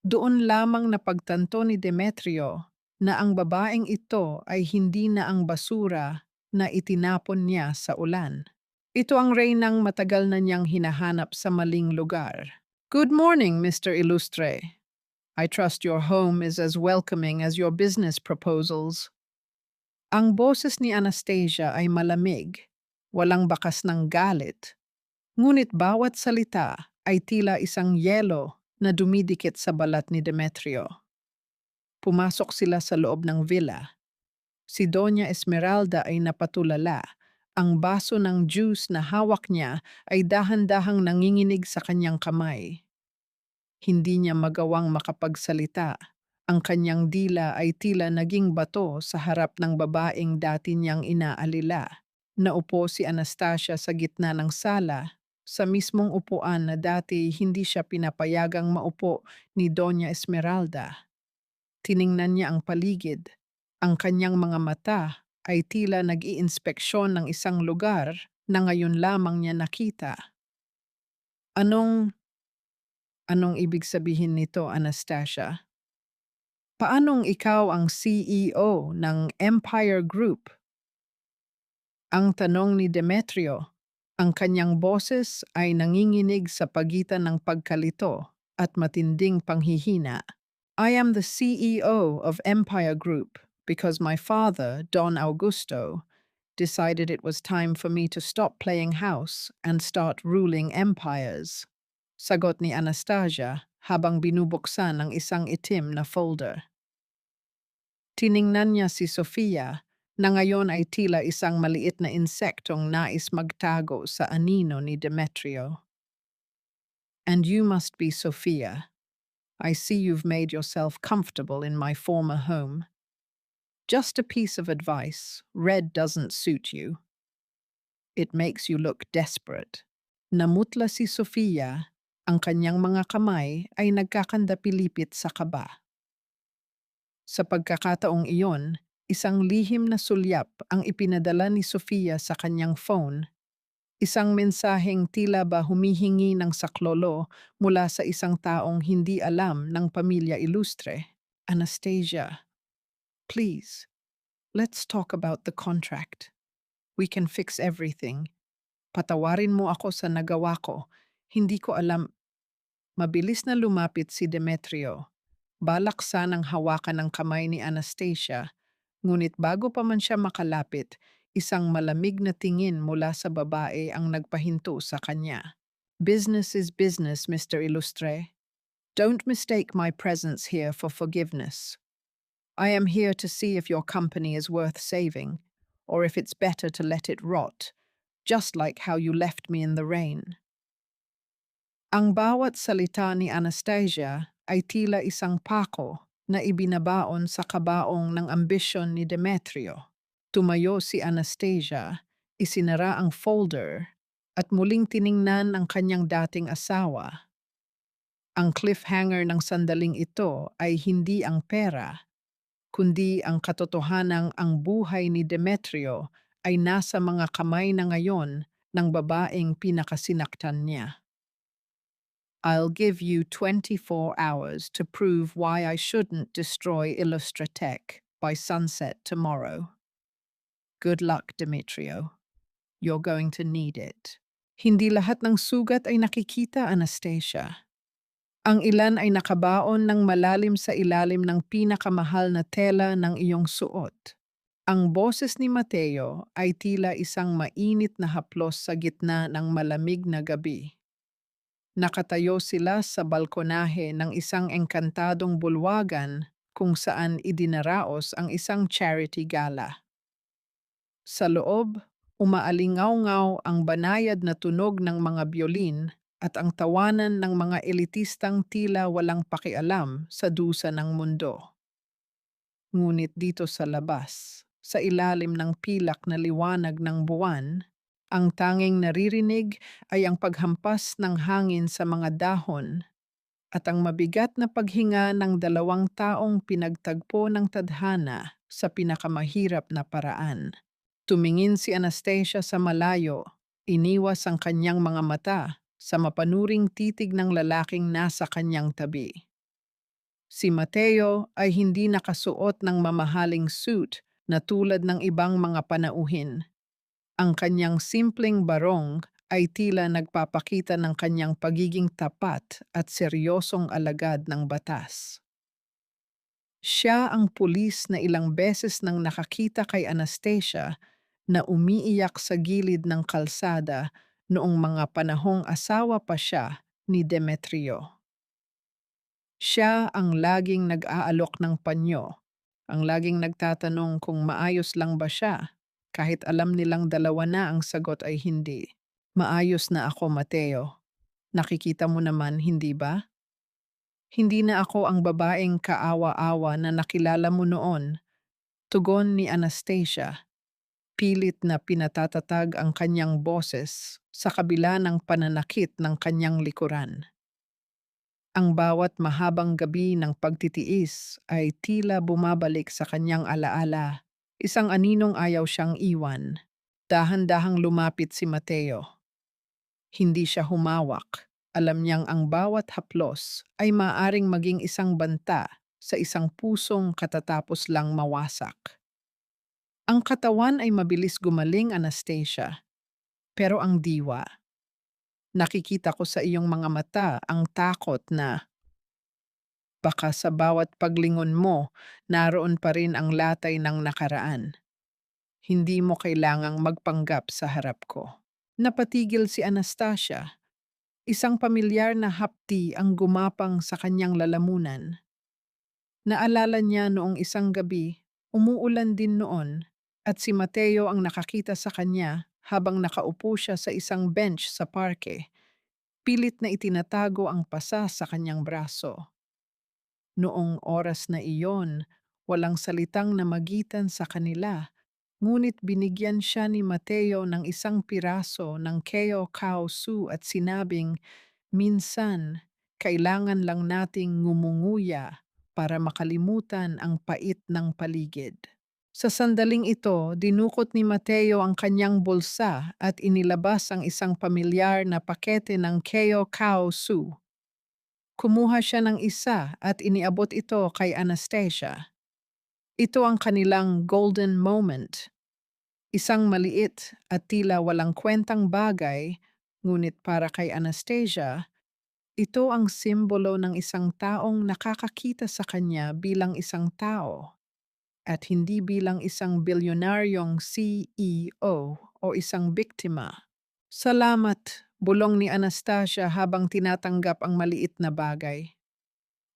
Doon lamang napagtanto ni Demetrio na ang babaeng ito ay hindi na ang basura na itinapon niya sa ulan. Ito ang reynang matagal na niyang hinahanap sa maling lugar. Good morning, Mr. Illustre. I trust your home is as welcoming as your business proposals. Ang boses ni Anastasia ay malamig, walang bakas ng galit, ngunit bawat salita ay tila isang yelo na dumidikit sa balat ni Demetrio. Pumasok sila sa loob ng villa. Si Doña Esmeralda ay napatulala. Ang baso ng juice na hawak niya ay dahan-dahang nanginginig sa kanyang kamay. Hindi niya magawang makapagsalita. Ang kanyang dila ay tila naging bato sa harap ng babaeng dati niyang inaalila. Naupo si Anastasia sa gitna ng sala, sa mismong upuan na dati hindi siya pinapayagang maupo ni Doña Esmeralda. Tiningnan niya ang paligid. Ang kanyang mga mata ay tila nag-iinspeksyon ng isang lugar na ngayon lamang niya nakita. Anong, anong ibig sabihin nito, Anastasia? Paanong ikaw ang CEO ng Empire Group? Ang tanong ni Demetrio. Ang kanyang boses ay nanginginig sa pagitan ng pagkalito at matinding panghihina. I am the CEO of Empire Group because my father, Don Augusto, decided it was time for me to stop playing house and start ruling empires. Sagot ni Anastasia habang binubuksan ang isang itim na folder. Tiningnan niya si Sofia na ngayon ay tila isang maliit na insektong nais magtago sa anino ni Demetrio. And you must be Sofia. I see you've made yourself comfortable in my former home. Just a piece of advice, red doesn't suit you. It makes you look desperate. Namutla si Sofia, ang kanyang mga kamay ay nagkakandapilipit sa kaba. Sa pagkakataong iyon, isang lihim na sulyap ang ipinadala ni Sofia sa kanyang phone, isang mensaheng tila ba humihingi ng saklolo mula sa isang taong hindi alam ng pamilya ilustre. Anastasia, please, let's talk about the contract. We can fix everything. Patawarin mo ako sa nagawa ko. Hindi ko alam. Mabilis na lumapit si Demetrio. Balak sanang hawakan ng kamay ni Anastasia, ngunit bago pa man siya makalapit, isang malamig na tingin mula sa babae ang nagpahinto sa kanya. Business is business, Mr. Illustre. Don't mistake my presence here for forgiveness. I am here to see if your company is worth saving, or if it's better to let it rot, just like how you left me in the rain. Ang bawat salita ni Anastasia ay tila isang pako na ibinabaon sa kabaong ng ambisyon ni Demetrio. Tumayo si Anastasia, isinara ang folder, at muling tiningnan ang kanyang dating asawa. Ang cliffhanger ng sandaling ito ay hindi ang pera, kundi ang katotohanang ang buhay ni Demetrio ay nasa mga kamay na ngayon ng babaeng pinakasinaktan niya. I'll give you 24 hours to prove why I shouldn't destroy Illustratech by sunset tomorrow. Good luck, Demetrio. You're going to need it. Hindi lahat ng sugat ay nakikita, Anastasia. Ang ilan ay nakabaon ng malalim sa ilalim ng pinakamahal na tela ng iyong suot. Ang boses ni Mateo ay tila isang mainit na haplos sa gitna ng malamig na gabi. Nakatayo sila sa balkonahe ng isang engkantadong bulwagan kung saan idinaraos ang isang charity gala. Sa loob, umaalingaw-ngaw ang banayad na tunog ng mga biolin at ang tawanan ng mga elitistang tila walang pakialam sa dusa ng mundo. Ngunit dito sa labas, sa ilalim ng pilak na liwanag ng buwan, ang tanging naririnig ay ang paghampas ng hangin sa mga dahon at ang mabigat na paghinga ng dalawang taong pinagtagpo ng tadhana sa pinakamahirap na paraan. Tumingin si Anastasia sa malayo, iniwas ang kanyang mga mata sa mapanuring titig ng lalaking nasa kanyang tabi. Si Mateo ay hindi nakasuot ng mamahaling suit na tulad ng ibang mga panauhin. Ang kanyang simpleng barong ay tila nagpapakita ng kanyang pagiging tapat at seryosong alagad ng batas. Siya ang pulis na ilang beses nang nakakita kay Anastasia na umiiyak sa gilid ng kalsada noong mga panahong asawa pa siya ni Demetrio. Siya ang laging nag-aalok ng panyo, ang laging nagtatanong kung maayos lang ba siya, kahit alam nilang dalawa na ang sagot ay hindi. Maayos na ako, Mateo. Nakikita mo naman, hindi ba? Hindi na ako ang babaeng kaawa-awa na nakilala mo noon. Tugon ni Anastasia, pilit na pinatatatag ang kanyang boses sa kabila ng pananakit ng kanyang likuran. Ang bawat mahabang gabi ng pagtitiis ay tila bumabalik sa kanyang alaala. Isang aninong ayaw siyang iwan. Dahan-dahang lumapit si Mateo. Hindi siya humawak. Alam niyang ang bawat haplos ay maaring maging isang banta sa isang pusong katatapos lang mawasak. Ang katawan ay mabilis gumaling, Anastasia, pero ang diwa, nakikita ko sa iyong mga mata ang takot na baka sa bawat paglingon mo, naroon pa rin ang latay ng nakaraan. Hindi mo kailangang magpanggap sa harap ko. Napatigil si Anastasia. Isang pamilyar na hapti ang gumapang sa kanyang lalamunan. Naalala niya noong isang gabi, umuulan din noon, at si Mateo ang nakakita sa kanya habang nakaupo siya sa isang bench sa parke. Pilit na itinatago ang pasa sa kanyang braso. Noong oras na iyon, walang salitang namagitan sa kanila, ngunit binigyan siya ni Mateo ng isang piraso ng Keo Kao Su at sinabing, minsan, kailangan lang nating ngumunguya para makalimutan ang pait ng paligid. Sa sandaling ito, dinukot ni Mateo ang kanyang bulsa at inilabas ang isang pamilyar na pakete ng Keo Kao Su. Kumuha siya ng isa at iniabot ito kay Anastasia. Ito ang kanilang golden moment. Isang maliit at tila walang kwentang bagay, ngunit para kay Anastasia, ito ang simbolo ng isang taong nakakakita sa kanya bilang isang tao at hindi bilang isang bilyonaryong CEO o isang biktima. Salamat, bulong ni Anastasia habang tinatanggap ang maliit na bagay.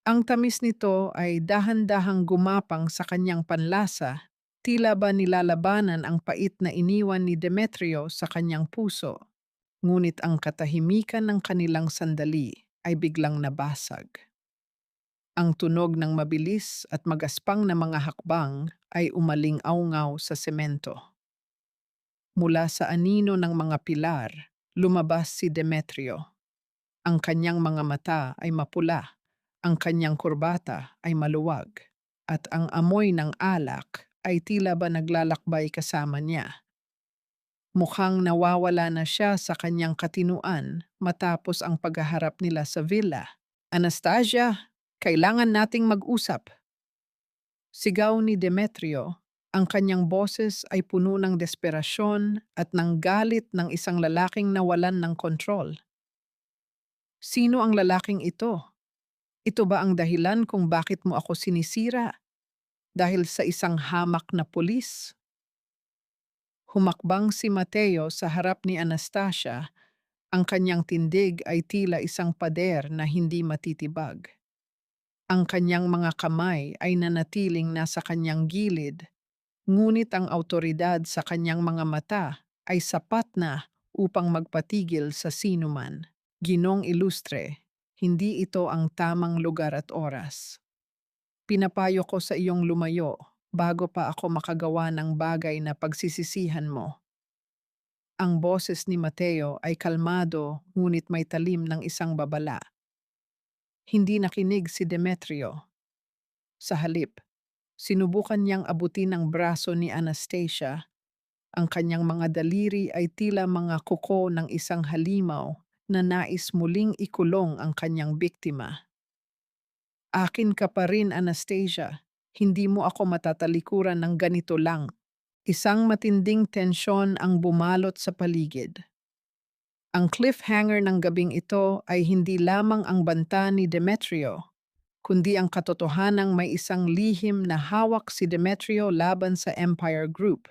Ang tamis nito ay dahan-dahang gumapang sa kanyang panlasa, tila ba nilalabanan ang pait na iniwan ni Demetrio sa kanyang puso. Ngunit ang katahimikan ng kanilang sandali ay biglang nabasag. Ang tunog ng mabilis at magaspang na mga hakbang ay umaling-awngaw sa semento. Mula sa anino ng mga pilar, lumabas si Demetrio. Ang kanyang mga mata ay mapula, ang kanyang kurbata ay maluwag, at ang amoy ng alak ay tila ba naglalakbay kasama niya. Mukhang nawawala na siya sa kanyang katinuan matapos ang paghaharap nila sa villa. Anastasia, kailangan nating mag-usap. Sigaw ni Demetrio, ang kanyang boses ay puno ng desperasyon at ng galit ng isang lalaking nawalan ng kontrol. Sino ang lalaking ito? Ito ba ang dahilan kung bakit mo ako sinisira? Dahil sa isang hamak na pulis? Humakbang si Mateo sa harap ni Anastasia, ang kanyang tindig ay tila isang pader na hindi matitibag. Ang kanyang mga kamay ay nanatiling nasa kanyang gilid, ngunit ang autoridad sa kanyang mga mata ay sapat na upang magpatigil sa sinuman. Ginong Ilustre, hindi ito ang tamang lugar at oras. Pinapayo ko sa iyong lumayo bago pa ako makagawa ng bagay na pagsisisihan mo. Ang boses ni Mateo ay kalmado ngunit may talim ng isang babala. Hindi nakinig si Demetrio. Sa halip, sinubukan niyang abutin ang braso ni Anastasia. Ang kanyang mga daliri ay tila mga kuko ng isang halimaw na nais muling ikulong ang kanyang biktima. Akin ka pa rin, Anastasia. Hindi mo ako matatalikuran ng ganito lang. Isang matinding tensyon ang bumalot sa paligid. Ang cliffhanger ng gabing ito ay hindi lamang ang banta ni Demetrio, kundi ang katotohanang may isang lihim na hawak si Demetrio laban sa Empire Group.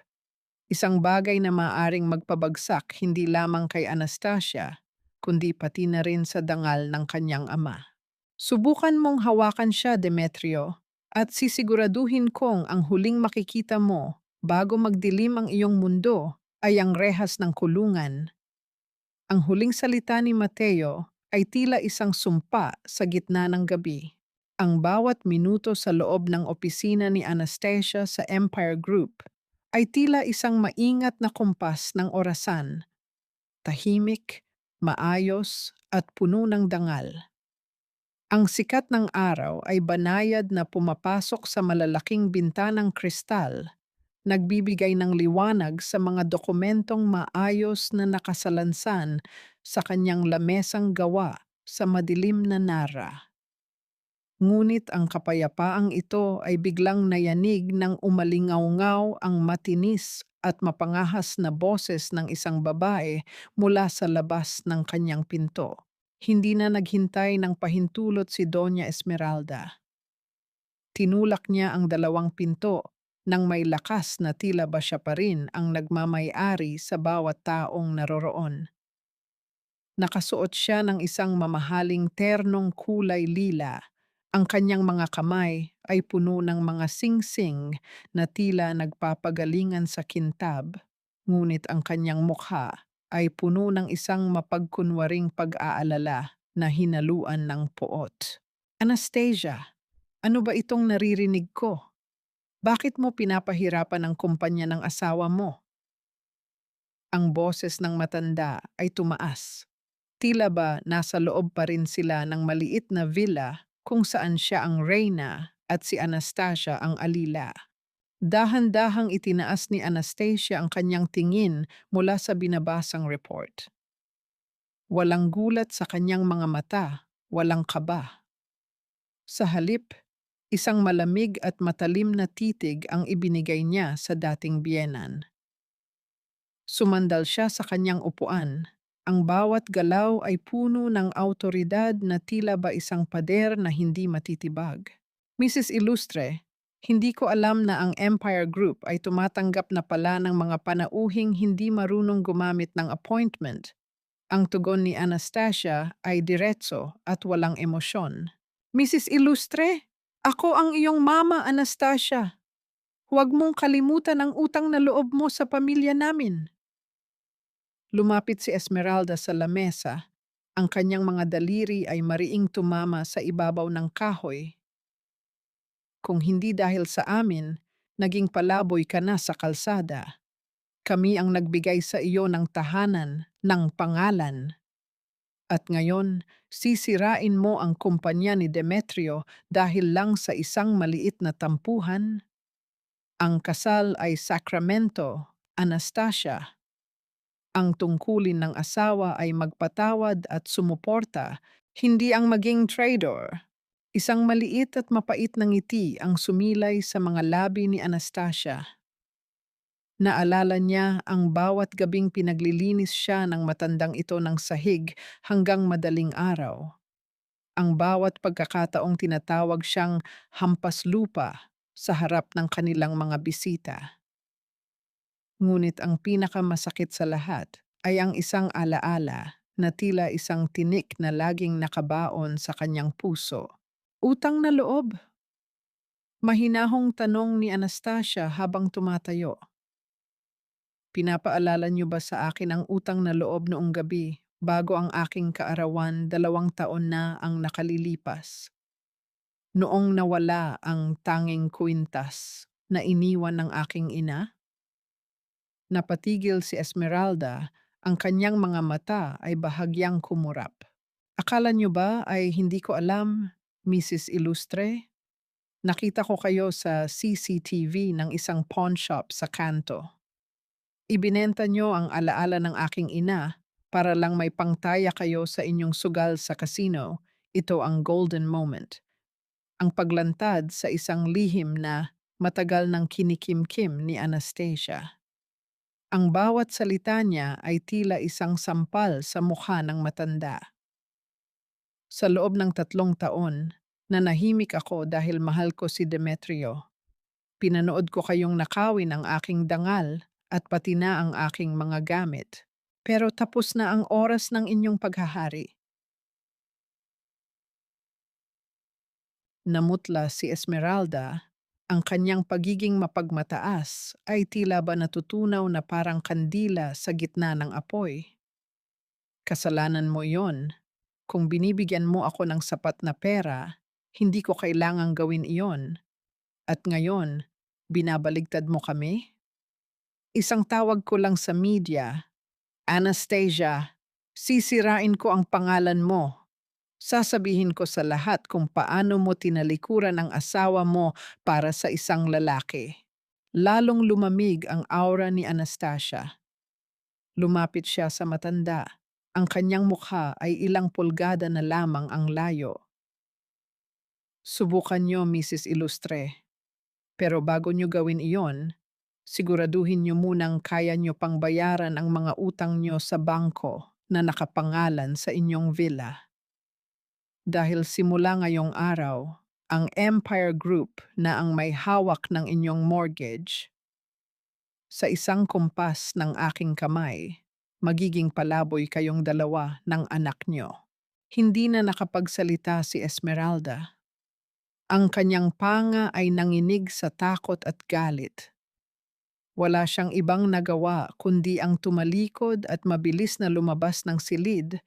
Isang bagay na maaring magpabagsak hindi lamang kay Anastasia, kundi pati na rin sa dangal ng kanyang ama. Subukan mong hawakan siya, Demetrio, at sisiguraduhin kong ang huling makikita mo bago magdilim ang iyong mundo ay ang rehas ng kulungan. Ang huling salita ni Mateo ay tila isang sumpa sa gitna ng gabi. Ang bawat minuto sa loob ng opisina ni Anastasia sa Empire Group ay tila isang maingat na kumpas ng orasan, tahimik, maayos, at puno ng dangal. Ang sikat ng araw ay banayad na pumapasok sa malalaking bintanang kristal, nagbibigay ng liwanag sa mga dokumentong maayos na nakasalansan sa kanyang lamesang gawa sa madilim na nara. Ngunit ang kapayapaang ito ay biglang nayanig ng umalingaw-ngaw ang matinis at mapangahas na boses ng isang babae mula sa labas ng kanyang pinto. Hindi na naghintay ng pahintulot si Doña Esmeralda. Tinulak niya ang dalawang pinto nang may lakas na tila ba siya pa rin ang nagmamay-ari sa bawat taong naroroon. Nakasuot siya ng isang mamahaling ternong kulay lila. Ang kanyang mga kamay ay puno ng mga singsing na tila nagpapagalingan sa kintab, ngunit ang kanyang mukha ay puno ng isang mapagkunwaring pag-aalala na hinaluan ng poot. Anastasia, ano ba itong naririnig ko? Bakit mo pinapahirapan ang kumpanya ng asawa mo? Ang boses ng matanda ay tumaas. Tila ba nasa loob pa rin sila ng maliit na villa kung saan siya ang reyna at si Anastasia ang alila. Dahan-dahang itinaas ni Anastasia ang kanyang tingin mula sa binabasang report. Walang gulat sa kanyang mga mata, walang kaba. Sa halip, isang malamig at matalim na titig ang ibinigay niya sa dating biyenan. Sumandal siya sa kanyang upuan. Ang bawat galaw ay puno ng awtoridad na tila ba isang pader na hindi matitibag. Mrs. Illustre, hindi ko alam na ang Empire Group ay tumatanggap na pala ng mga panauhing hindi marunong gumamit ng appointment. Ang tugon ni Anastasia ay diretso at walang emosyon. Mrs. Illustre, ako ang iyong mama, Anastasia. Huwag mong kalimutan ang utang na loob mo sa pamilya namin. Lumapit si Esmeralda sa lamesa. Ang kanyang mga daliri ay mariing tumama sa ibabaw ng kahoy. Kung hindi dahil sa amin, naging palaboy ka na sa kalsada. Kami ang nagbigay sa iyo ng tahanan, ng pangalan. At ngayon, sisirain mo ang kumpanya ni Demetrio dahil lang sa isang maliit na tampuhan? Ang kasal ay sakramento, Anastasia. Ang tungkulin ng asawa ay magpatawad at sumuporta, hindi ang maging traitor. Isang maliit at mapait na ngiti ang sumilay sa mga labi ni Anastasia. Naalala niya ang bawat gabing pinaglilinis siya ng matandang ito ng sahig hanggang madaling araw. Ang bawat pagkakataong tinatawag siyang hampas lupa sa harap ng kanilang mga bisita. Ngunit ang pinakamasakit sa lahat ay ang isang alaala na tila isang tinik na laging nakabaon sa kanyang puso. Utang na loob? Mahinahong tanong ni Anastasia habang tumatayo. Pinapaalala niyo ba sa akin ang utang na loob noong gabi bago ang aking kaarawan 2 taon na ang nakalilipas? Noong nawala ang tanging kwintas na iniwan ng aking ina? Napatigil si Esmeralda, ang kanyang mga mata ay bahagyang kumurap. Akala niyo ba ay hindi ko alam, Mrs. Illustre? Nakita ko kayo sa CCTV ng isang pawn shop sa kanto. Ibinenta niyo ang alaala ng aking ina para lang may pangtaya kayo sa inyong sugal sa casino. Ito ang golden moment. Ang paglantad sa isang lihim na matagal nang kinikimkim ni Anastasia. Ang bawat salita niya ay tila isang sampal sa mukha ng matanda. Sa loob ng 3 taon, nanahimik ako dahil mahal ko si Demetrio. Pinanood ko kayong nakawin ang aking dangal at pati na ang aking mga gamit. Pero tapos na ang oras ng inyong paghahari. Namutla si Esmeralda, ang kanyang pagiging mapagmataas ay tila ba natutunaw na parang kandila sa gitna ng apoy. Kasalanan mo yon. Kung binibigyan mo ako ng sapat na pera, hindi ko kailangang gawin iyon. At ngayon, binabaligtad mo kami? Isang tawag ko lang sa media, Anastasia, sisirain ko ang pangalan mo. Sasabihin ko sa lahat kung paano mo tinalikuran ang asawa mo para sa isang lalaki. Lalong lumamig ang aura ni Anastasia. Lumapit siya sa matanda. Ang kanyang mukha ay ilang pulgada na lamang ang layo. Subukan niyo, Mrs. Ilustre. Pero bago niyo gawin iyon, siguraduhin niyo munang kaya niyo pang bayaran ang mga utang niyo sa bangko na nakapangalan sa inyong villa. Dahil simula ngayong araw, ang Empire Group na ang may hawak ng inyong mortgage, sa isang kumpas ng aking kamay, magiging palaboy kayong dalawa ng anak niyo. Hindi na nakapagsalita si Esmeralda. Ang kanyang panga ay nanginig sa takot at galit. Wala siyang ibang nagawa kundi ang tumalikod at mabilis na lumabas ng silid.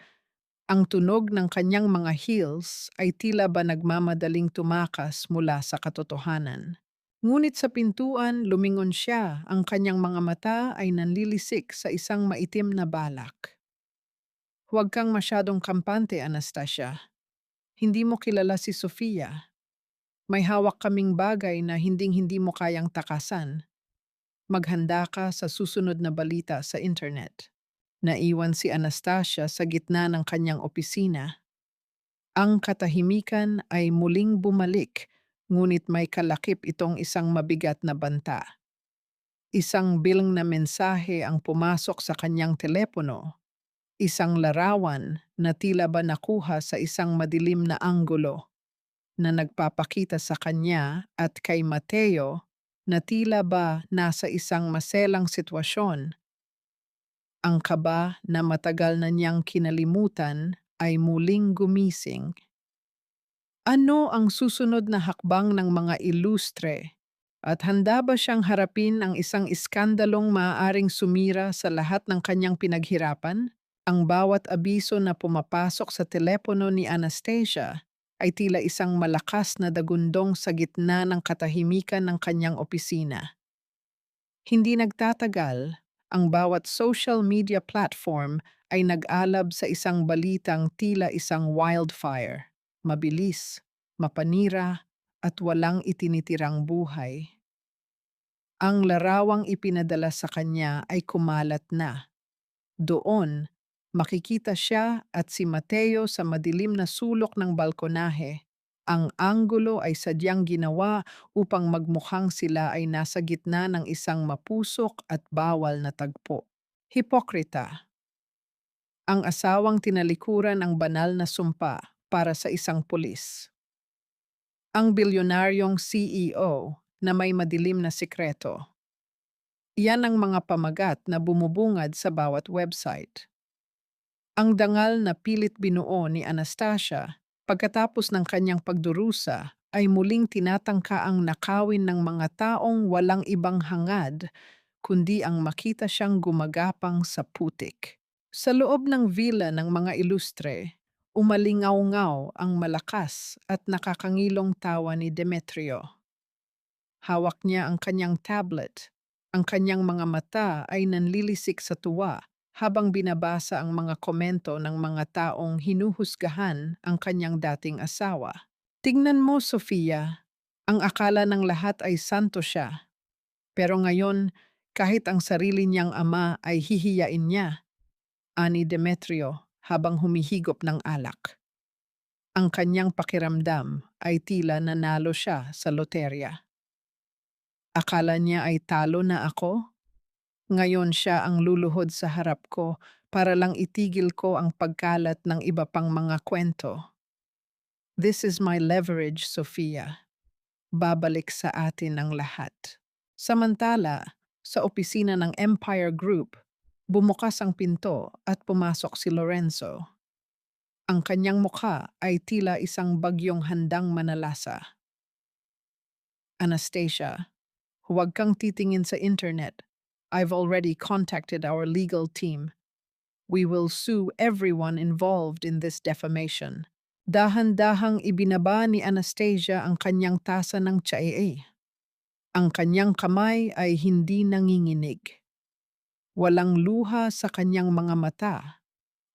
Ang tunog ng kanyang mga heels ay tila ba nagmamadaling tumakas mula sa katotohanan. Ngunit sa pintuan, lumingon siya, ang kanyang mga mata ay nanlilisik sa isang maitim na balak. Huwag kang masyadong kampante, Anastasia. Hindi mo kilala si Sofia. May hawak kaming bagay na hinding-hindi mo kayang takasan. Maghanda ka sa susunod na balita sa internet. Naiwan si Anastasia sa gitna ng kanyang opisina. Ang katahimikan ay muling bumalik, ngunit may kalakip itong isang mabigat na banta. Isang bilang na mensahe ang pumasok sa kanyang telepono. Isang larawan na tila ba nakuha sa isang madilim na anggulo na nagpapakita sa kanya at kay Mateo na tila ba nasa isang maselang sitwasyon. Ang kaba na matagal na niyang kinalimutan ay muling gumising. Ano ang susunod na hakbang ng mga ilustre? At handa ba siyang harapin ang isang iskandalong maaaring sumira sa lahat ng kanyang pinaghirapan? Ang bawat abiso na pumapasok sa telepono ni Anastasia ay tila isang malakas na dagundong sa gitna ng katahimikan ng kanyang opisina. Hindi nagtatagal, ang bawat social media platform ay nag-alab sa isang balitang tila isang wildfire. Mabilis, mapanira, at walang itinitirang buhay. Ang larawang ipinadala sa kanya ay kumalat na. Doon, makikita siya at si Mateo sa madilim na sulok ng balkonahe. Ang anggulo ay sadyang ginawa upang magmukhang sila ay nasa gitna ng isang mapusok at bawal na tagpo. Hipokrita. Ang asawang tinalikuran ang banal na sumpa para sa isang pulis. Ang bilyonaryong CEO na may madilim na sikreto. Iyan ang mga pamagat na bumubungad sa bawat website. Ang dangal na pilit binuo ni Anastasia pagkatapos ng kanyang pagdurusa ay muling tinatangkaang nakawin ng mga taong walang ibang hangad kundi ang makita siyang gumagapang sa putik. Sa loob ng villa ng mga ilustre, umalingaw-ngaw ang malakas at nakakangilong tawa ni Demetrio. Hawak niya ang kanyang tablet. Ang kanyang mga mata ay nanlilisik sa tuwa habang binabasa ang mga komento ng mga taong hinuhusgahan ang kanyang dating asawa. Tignan mo, Sofia, ang akala ng lahat ay santo siya. Pero ngayon, kahit ang sarili niyang ama ay hihiyain niya, ani Demetrio habang humihigop ng alak. Ang kanyang pakiramdam ay tila nanalo siya sa loterya. Akala niya ay talo na ako? Ngayon siya ang luluhod sa harap ko para lang itigil ko ang pagkalat ng iba pang mga kwento. This is my leverage, Sofia. Babalik sa atin ang lahat. Samantala, sa opisina ng Empire Group, bumukas ang pinto at pumasok si Lorenzo. Ang kanyang mukha ay tila isang bagyong handang manalasa. Anastasia, huwag kang titingin sa internet. I've already contacted our legal team. We will sue everyone involved in this defamation. Dahan-dahang ibinaba ni Anastasia ang kanyang tasa ng tsae. Ang kanyang kamay ay hindi nanginginig. Walang luha sa kanyang mga mata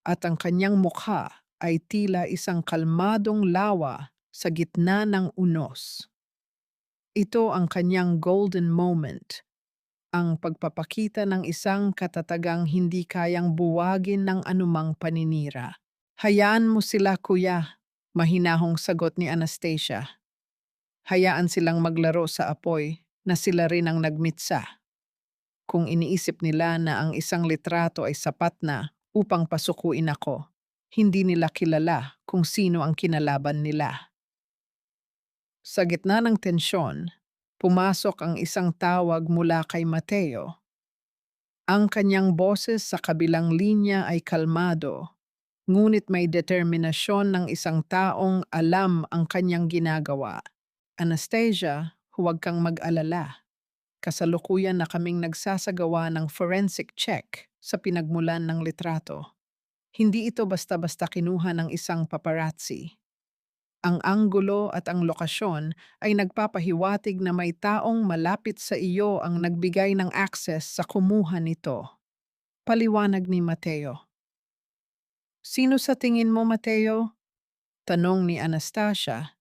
at ang kanyang mukha ay tila isang kalmadong lawa sa gitna ng unos. Ito ang kanyang golden moment, ang pagpapakita ng isang katatagang hindi kayang buwagin ng anumang paninira. Hayaan mo sila, kuya, mahinahong sagot ni Anastasia. Hayaan silang maglaro sa apoy na sila rin ang nagmitsa. Kung iniisip nila na ang isang litrato ay sapat na upang pasukuin ako, hindi nila kilala kung sino ang kinalaban nila. Sa gitna ng tensyon, pumasok ang isang tawag mula kay Mateo. Ang kanyang boses sa kabilang linya ay kalmado, ngunit may determinasyon ng isang taong alam ang kanyang ginagawa. Anastasia, huwag kang mag-alala. Kasalukuyan na kaming nagsasagawa ng forensic check sa pinagmulan ng litrato. Hindi ito basta-basta kinuha ng isang paparazzi. Ang anggulo at ang lokasyon ay nagpapahiwatig na may taong malapit sa iyo ang nagbigay ng access sa kumuha nito. Paliwanag ni Mateo. Sino sa tingin mo, Mateo? Tanong ni Anastasia,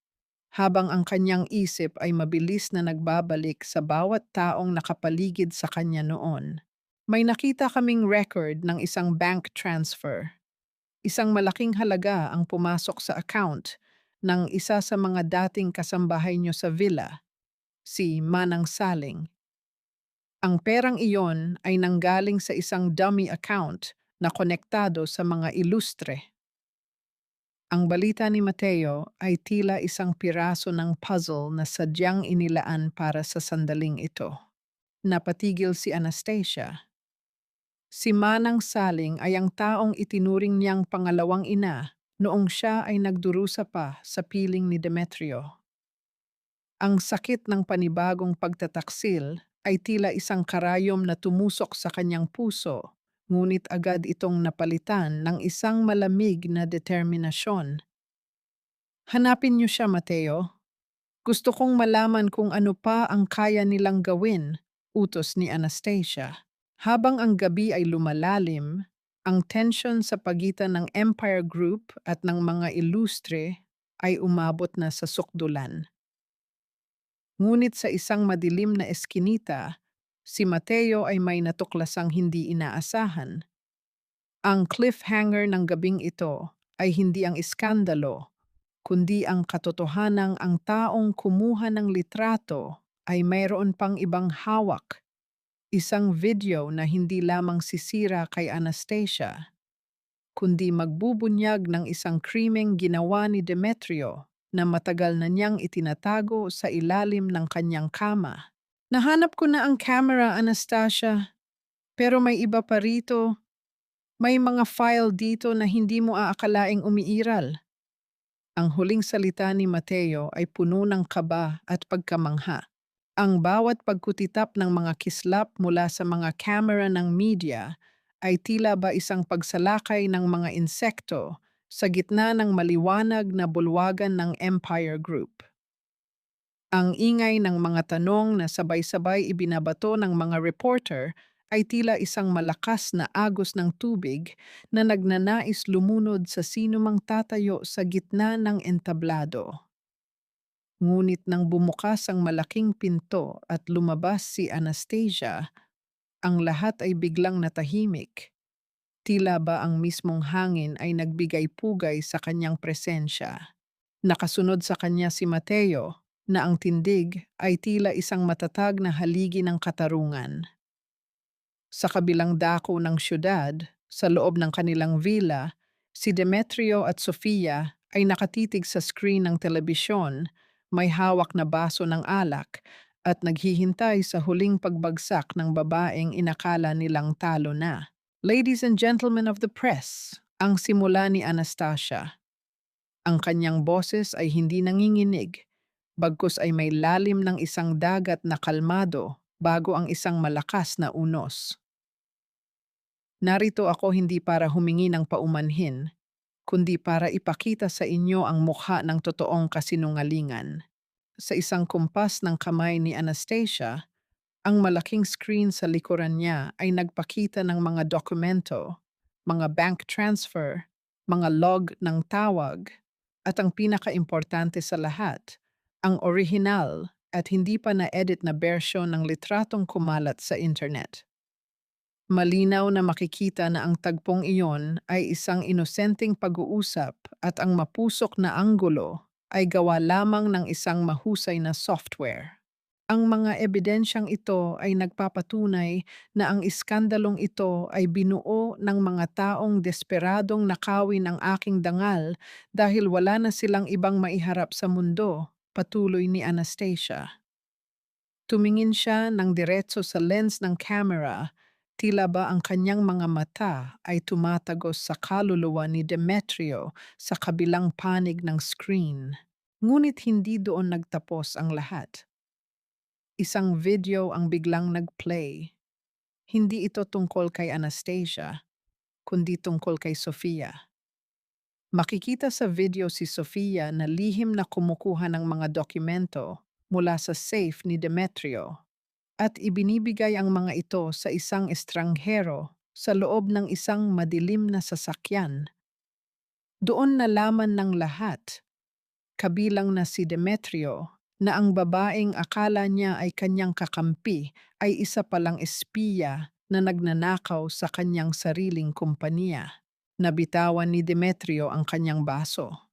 habang ang kanyang isip ay mabilis na nagbabalik sa bawat taong nakapaligid sa kanya noon. May nakita kaming record ng isang bank transfer. Isang malaking halaga ang pumasok sa account ng isa sa mga dating kasambahay niyo sa villa, si Manang Saling. Ang perang iyon ay nanggaling sa isang dummy account na konektado sa mga ilustre. Ang balita ni Mateo ay tila isang piraso ng puzzle na sadyang inilaan para sa sandaling ito. Napatigil si Anastasia. Si Manang Saling ay ang taong itinuring niyang pangalawang ina noong siya ay nagdurusa pa sa piling ni Demetrio. Ang sakit ng panibagong pagtataksil ay tila isang karayom na tumusok sa kanyang puso, ngunit agad itong napalitan ng isang malamig na determinasyon. Hanapin niyo siya, Mateo. Gusto kong malaman kung ano pa ang kaya nilang gawin, utos ni Anastasia. Habang ang gabi ay lumalalim, ang tensyon sa pagitan ng Empire Group at ng mga ilustre ay umabot na sa sukdulan. Ngunit sa isang madilim na eskinita, si Mateo ay may natuklasang hindi inaasahan. Ang cliffhanger ng gabing ito ay hindi ang iskandalo, kundi ang katotohanang ang taong kumuha ng litrato ay mayroon pang ibang hawak. Isang video na hindi lamang sisira kay Anastasia, kundi magbubunyag ng isang krimeng ginawa ni Demetrio na matagal na niyang itinatago sa ilalim ng kanyang kama. Nahanap ko na ang camera, Anastasia, pero may iba pa rito. May mga file dito na hindi mo aakalaing umiiral. Ang huling salita ni Mateo ay puno ng kaba at pagkamangha. Ang bawat pagkutitap ng mga kislap mula sa mga camera ng media ay tila ba isang pagsalakay ng mga insekto sa gitna ng maliwanag na bulwagan ng Empire Group. Ang ingay ng mga tanong na sabay-sabay ibinabato ng mga reporter ay tila isang malakas na agos ng tubig na nagnanais lumunod sa sinumang tatayo sa gitna ng entablado. Ngunit nang bumukas ang malaking pinto at lumabas si Anastasia, ang lahat ay biglang natahimik. Tila ba ang mismong hangin ay nagbigay pugay sa kanyang presensya. Nakasunod sa kanya si Mateo na ang tindig ay tila isang matatag na haligi ng katarungan. Sa kabilang dako ng syudad, sa loob ng kanilang villa, si Demetrio at Sofia ay nakatitig sa screen ng telebisyon, may hawak na baso ng alak at naghihintay sa huling pagbagsak ng babaeng inakala nilang talo na. Ladies and gentlemen of the press, ang simula ni Anastasia. Ang kanyang boses ay hindi nanginginig, bagkus ay may lalim ng isang dagat na kalmado bago ang isang malakas na unos. Narito ako hindi para humingi ng paumanhin, kundi para ipakita sa inyo ang mukha ng totoong kasinungalingan. Sa isang kumpas ng kamay ni Anastasia, ang malaking screen sa likuran niya ay nagpakita ng mga dokumento, mga bank transfer, mga log ng tawag, at ang pinakaimportante sa lahat, ang orihinal at hindi pa na-edit na bersyon ng litratong kumalat sa internet. Malinaw na makikita na ang tagpong iyon ay isang inosenteng pag-uusap at ang mapusok na anggulo ay gawa lamang ng isang mahusay na software. Ang mga ebidensyang ito ay nagpapatunay na ang iskandalong ito ay binuo ng mga taong desperadong nakawin ang aking dangal dahil wala na silang ibang maiharap sa mundo, patuloy ni Anastasia. Tumingin siya ng diretso sa lens ng camera, tila ba ang kanyang mga mata ay tumatagos sa kaluluwa ni Demetrio sa kabilang panig ng screen. Ngunit hindi doon nagtapos ang lahat. Isang video ang biglang nag-play. Hindi ito tungkol kay Anastasia, kundi tungkol kay Sofia. Makikita sa video si Sofia na lihim na kumukuha ng mga dokumento mula sa safe ni Demetrio at ibinibigay ang mga ito sa isang estranghero sa loob ng isang madilim na sasakyan. Doon nalaman ng lahat, kabilang na si Demetrio, na ang babaeng akala niya ay kanyang kakampi ay isa palang espiya na nagnanakaw sa kanyang sariling kumpanya. Nabitawan ni Demetrio ang kanyang baso.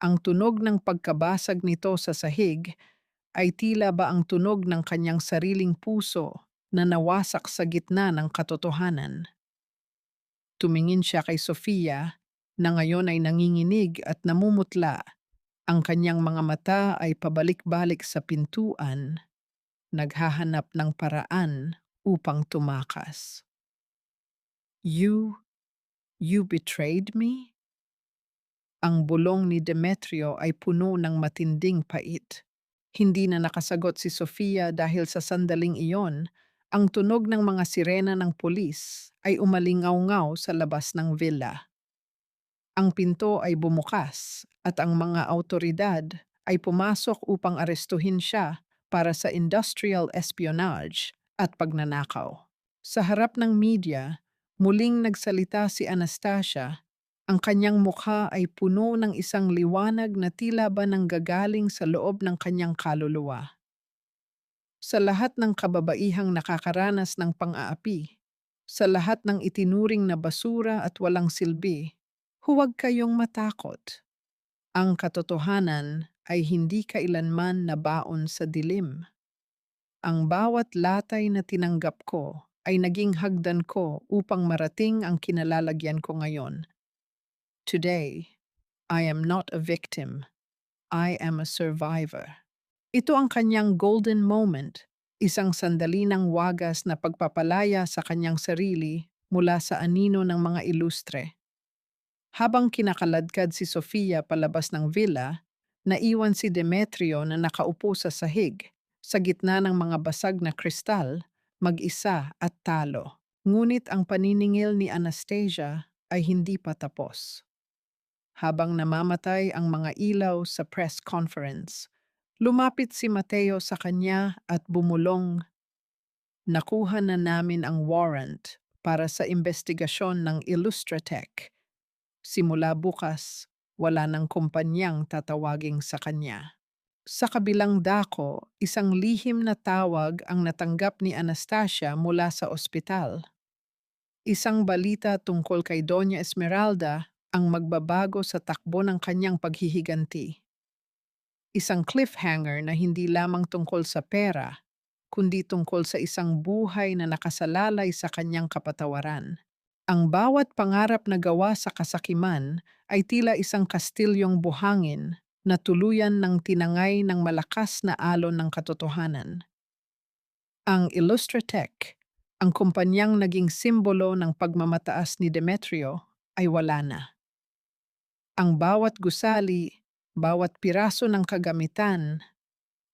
Ang tunog ng pagkabasag nito sa sahig ay tila ba ang tunog ng kanyang sariling puso na nawasak sa gitna ng katotohanan. Tumingin siya kay Sofia na ngayon ay nanginginig at namumutla. Ang kanyang mga mata ay pabalik-balik sa pintuan, naghahanap ng paraan upang tumakas. You, you betrayed me? Ang bulong ni Demetrio ay puno ng matinding pait. Hindi na nakasagot si Sofia dahil sa sandaling iyon, ang tunog ng mga sirena ng pulis ay umalingaw-ngaw sa labas ng villa. Ang pinto ay bumukas at ang mga autoridad ay pumasok upang arestuhin siya para sa industrial espionage at pagnanakaw. Sa harap ng media, muling nagsalita si Anastasia. Ang kanyang mukha ay puno ng isang liwanag na tila ba nanggagaling sa loob ng kanyang kaluluwa. Sa lahat ng kababaihang nakakaranas ng pang-aapi, sa lahat ng itinuring na basura at walang silbi, huwag kayong matakot. Ang katotohanan ay hindi kailanman nabaon sa dilim. Ang bawat latay na tinanggap ko ay naging hagdan ko upang marating ang kinalalagyan ko ngayon. Today, I am not a victim. I am a survivor. Ito ang kanyang golden moment, isang sandali ng wagas na pagpapalaya sa kanyang sarili mula sa anino ng mga ilustre. Habang kinakaladkad si Sofia palabas ng villa, naiwan si Demetrio na nakaupo sa sahig, sa gitna ng mga basag na kristal, mag-isa at talo. Ngunit ang paniningil ni Anastasia ay hindi pa tapos. Habang namamatay ang mga ilaw sa press conference, lumapit si Mateo sa kanya at bumulong, "Nakuha na namin ang warrant para sa investigasyon ng Illustratech. Simula bukas, wala ng kumpanyang tatawaging sa kanya." Sa kabilang dako, isang lihim na tawag ang natanggap ni Anastasia mula sa ospital. Isang balita tungkol kay Doña Esmeralda ang magbabago sa takbo ng kanyang paghihiganti. Isang cliffhanger na hindi lamang tungkol sa pera, kundi tungkol sa isang buhay na nakasalalay sa kanyang kapatawaran. Ang bawat pangarap na gawa sa kasakiman ay tila isang kastilyong buhangin na tuluyan ng tinangay ng malakas na alon ng katotohanan. Ang Illustratech, ang kumpanyang naging simbolo ng pagmamataas ni Demetrio, ay wala na. Ang bawat gusali, bawat piraso ng kagamitan,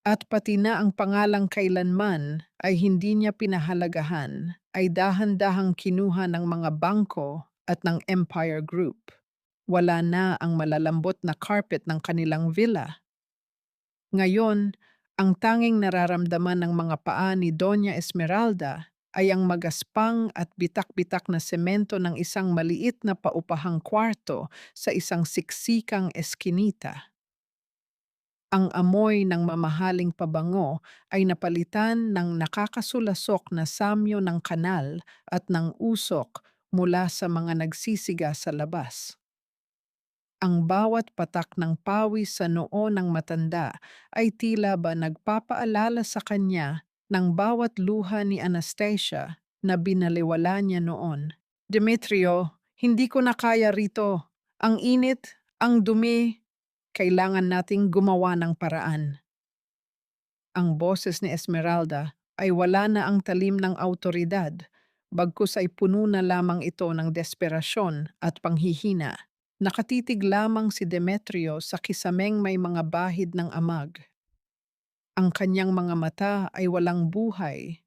at pati na ang pangalang kailanman ay hindi niya pinahalagahan ay dahan-dahang kinuha ng mga bangko at ng Empire Group. Wala na ang malalambot na carpet ng kanilang villa. Ngayon, ang tanging nararamdaman ng mga paa ni Doña Esmeralda ay ang magaspang at bitak-bitak na semento ng isang maliit na paupahang kwarto sa isang siksikang eskinita. Ang amoy ng mamahaling pabango ay napalitan ng nakakasulasok na samyo ng kanal at ng usok mula sa mga nagsisiga sa labas. Ang bawat patak ng pawis sa noo ng matanda ay tila ba nagpapaalala sa kanya ng bawat luha ni Anastasia na binaliwala niya noon. Demetrio, hindi ko na kaya rito. Ang init, ang dumi, kailangan nating gumawa ng paraan. Ang boses ni Esmeralda ay wala na ang talim ng autoridad, bagkus ay puno na lamang ito ng desperasyon at panghihina. Nakatitig lamang si Demetrio sa kisameng may mga bahid ng amag. Ang kanyang mga mata ay walang buhay,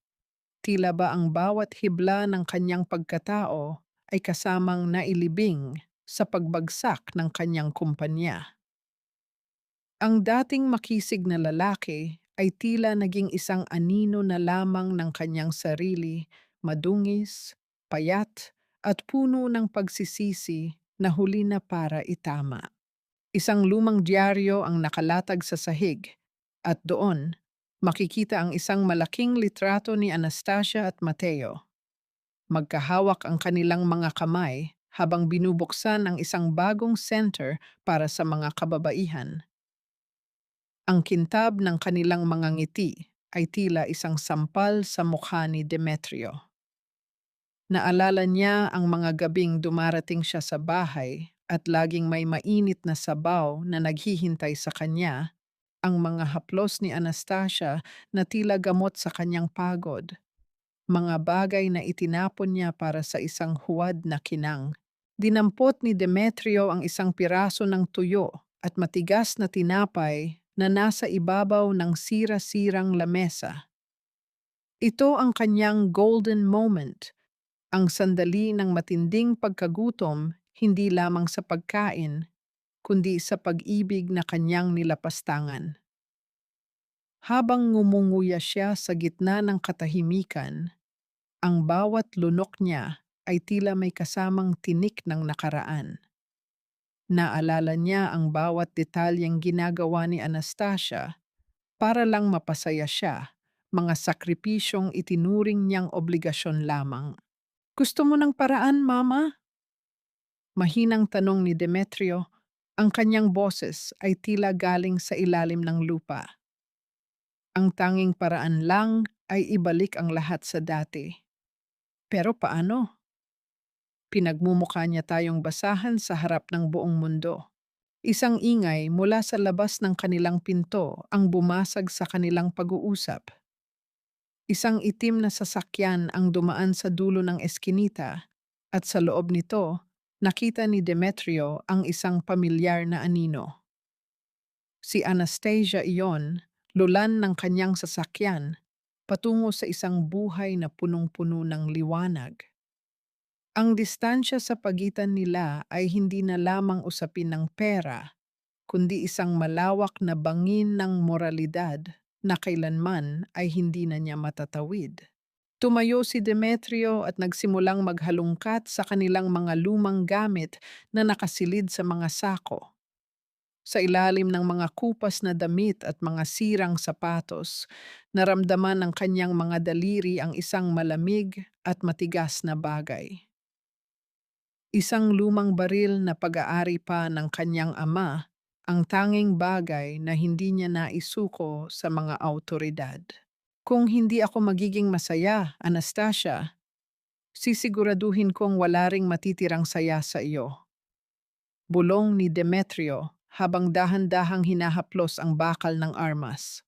tila ba ang bawat hibla ng kanyang pagkatao ay kasamang nailibing sa pagbagsak ng kanyang kumpanya. Ang dating makisig na lalaki ay tila naging isang anino na lamang ng kanyang sarili, madungis, payat, at puno ng pagsisisi na huli na para itama. Isang lumang dyaryo ang nakalatag sa sahig, at doon, makikita ang isang malaking litrato ni Anastasia at Mateo. Magkahawak ang kanilang mga kamay habang binubuksan ang isang bagong center para sa mga kababaihan. Ang kintab ng kanilang mga ngiti ay tila isang sampal sa mukha ni Demetrio. Naalala niya ang mga gabing dumarating siya sa bahay at laging may mainit na sabaw na naghihintay sa kanya, ang mga haplos ni Anastasia na tila gamot sa kanyang pagod, mga bagay na itinapon niya para sa isang huwad na kinang. Dinampot ni Demetrio ang isang piraso ng tuyo at matigas na tinapay na nasa ibabaw ng sira-sirang lamesa. Ito ang kanyang golden moment, ang sandali ng matinding pagkagutom hindi lamang sa pagkain, kundi sa pag-ibig na kanyang nilapastangan. Habang ngumunguya siya sa gitna ng katahimikan, ang bawat lunok niya ay tila may kasamang tinik ng nakaraan. Naalala niya ang bawat detalyeng ginagawa ni Anastasia para lang mapasaya siya, mga sakripisyong itinuring niyang obligasyon lamang. Gusto mo ng paraan, Mama? Mahinang tanong ni Demetrio, ang kanyang boses ay tila galing sa ilalim ng lupa. Ang tanging paraan lang ay ibalik ang lahat sa dati. Pero paano? Pinagmumukha niya tayong basahan sa harap ng buong mundo. Isang ingay mula sa labas ng kanilang pinto ang bumasag sa kanilang pag-uusap. Isang itim na sasakyan ang dumaan sa dulo ng eskinita at sa loob nito, nakita ni Demetrio ang isang pamilyar na anino. Si Anastasia iyon, lulan ng kanyang sasakyan, patungo sa isang buhay na punong-puno ng liwanag. Ang distansya sa pagitan nila ay hindi na lamang usapin ng pera, kundi isang malawak na bangin ng moralidad na kailanman ay hindi na niya matatawid. Tumayo si Demetrio at nagsimulang maghalungkat sa kanilang mga lumang gamit na nakasilid sa mga sako. Sa ilalim ng mga kupas na damit at mga sirang sapatos, naramdaman ng kanyang mga daliri ang isang malamig at matigas na bagay. Isang lumang baril na pag-aari pa ng kanyang ama, ang tanging bagay na hindi niya naisuko sa mga autoridad. Kung hindi ako magiging masaya, Anastasia, sisiguraduhin kong wala ring matitirang saya sa iyo. Bulong ni Demetrio habang dahan-dahang hinahaplos ang bakal ng armas.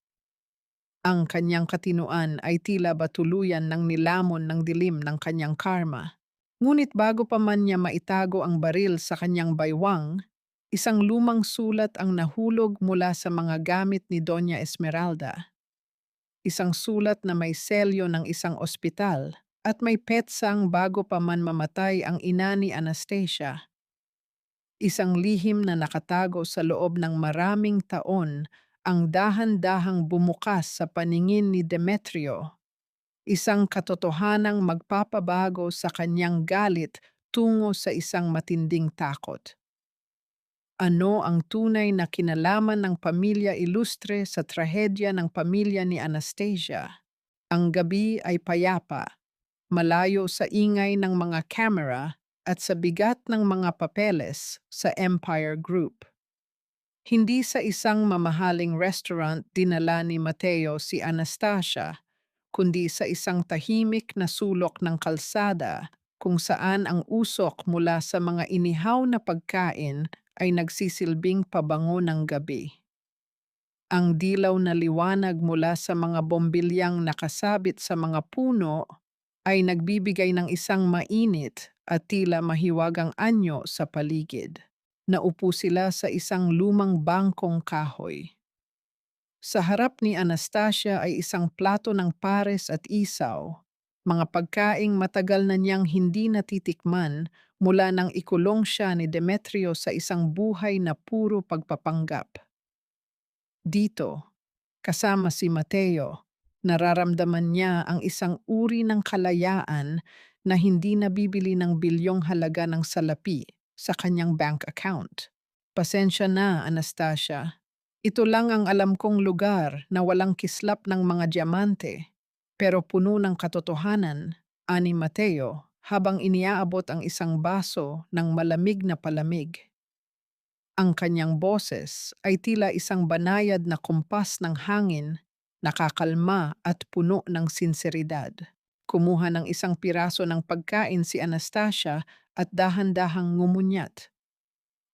Ang kanyang katinuan ay tila ba tuluyan ng nilamon ng dilim ng kanyang karma. Ngunit bago pa man niya maitago ang baril sa kanyang baywang, Isang lumang sulat ang nahulog mula sa mga gamit ni Doña Esmeralda. Isang sulat na may selyo ng isang ospital at may petsang bago pa man mamatay ang ina ni Anastasia. Isang lihim na nakatago sa loob ng maraming taon ang dahan-dahang bumukas sa paningin ni Demetrio. Isang katotohanang magpapabago sa kanyang galit tungo sa isang matinding takot. Ano ang tunay na kinalaman ng pamilya Ilustre sa trahedya ng pamilya ni Anastasia? Ang gabi ay payapa, malayo sa ingay ng mga kamera at sa bigat ng mga papeles sa Empire Group. Hindi sa isang mamahaling restaurant dinala ni Mateo si Anastasia, kundi sa isang tahimik na sulok ng kalsada kung saan ang usok mula sa mga inihaw na pagkain ay nagsisilbing pabango ng gabi. Ang dilaw na liwanag mula sa mga bombilyang nakasabit sa mga puno ay nagbibigay ng isang mainit at tila mahiwagang anyo sa paligid. Naupo sila sa isang lumang bangkong kahoy. Sa harap ni Anastasia ay isang plato ng pares at isaw, mga pagkaing matagal na niyang hindi natitikman mula nang ikulong siya ni Demetrio sa isang buhay na puro pagpapanggap. Dito, kasama si Mateo, nararamdaman niya ang isang uri ng kalayaan na hindi nabibili ng bilyong halaga ng salapi sa kanyang bank account. Pasensya na, Anastasia. Ito lang ang alam kong lugar na walang kislap ng mga diamante, pero puno ng katotohanan, ani Mateo, habang iniaabot ang isang baso ng malamig na palamig. Ang kanyang boses ay tila isang banayad na kumpas ng hangin, nakakalma at puno ng sinseridad. Kumuha ng isang piraso ng pagkain si Anastasia at dahan-dahang ngumunyat.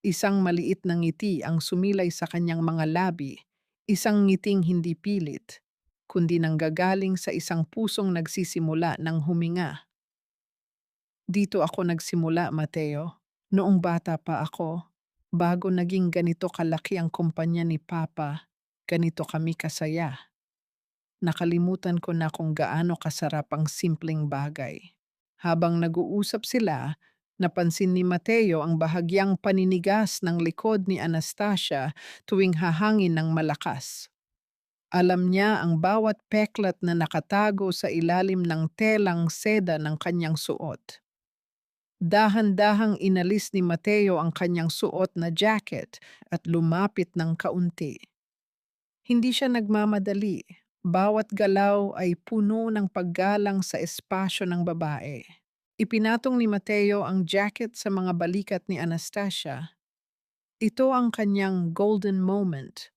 Isang maliit na ngiti ang sumilay sa kanyang mga labi, isang ngiting hindi pilit, kundi nanggagaling sa isang pusong nagsisimula ng huminga. Dito ako nagsimula, Mateo. Noong bata pa ako, bago naging ganito kalaki ang kumpanya ni Papa, ganito kami kasaya. Nakalimutan ko na kung gaano kasarap ang simpleng bagay. Habang nag-uusap sila, napansin ni Mateo ang bahagyang paninigas ng likod ni Anastasia tuwing hahangin ng malakas. Alam niya ang bawat peklat na nakatago sa ilalim ng telang seda ng kanyang suot. Dahan-dahang inalis ni Mateo ang kanyang suot na jacket at lumapit ng kaunti. Hindi siya nagmamadali. Bawat galaw ay puno ng paggalang sa espasyo ng babae. Ipinatong ni Mateo ang jacket sa mga balikat ni Anastasia. Ito ang kanyang golden moment.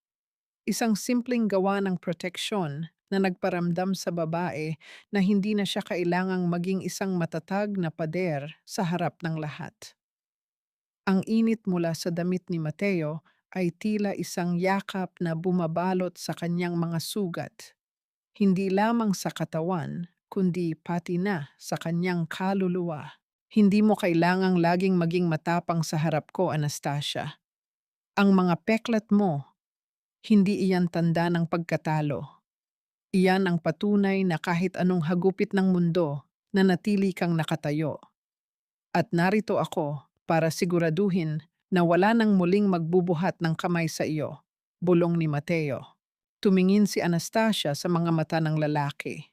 Isang simpleng gawa ng proteksyon na nagparamdam sa babae na hindi na siya kailangang maging isang matatag na pader sa harap ng lahat. Ang init mula sa damit ni Mateo ay tila isang yakap na bumabalot sa kanyang mga sugat, hindi lamang sa katawan, kundi pati na sa kanyang kaluluwa. Hindi mo kailangang laging maging matapang sa harap ko, Anastasia. Ang mga peklat mo, hindi iyan tanda ng pagkatalo. Iyan ang patunay na kahit anong hagupit ng mundo, nanatili kang nakatayo. At narito ako para siguraduhin na wala nang muling magbubuhat ng kamay sa iyo, bulong ni Mateo. Tumingin si Anastasia sa mga mata ng lalaki.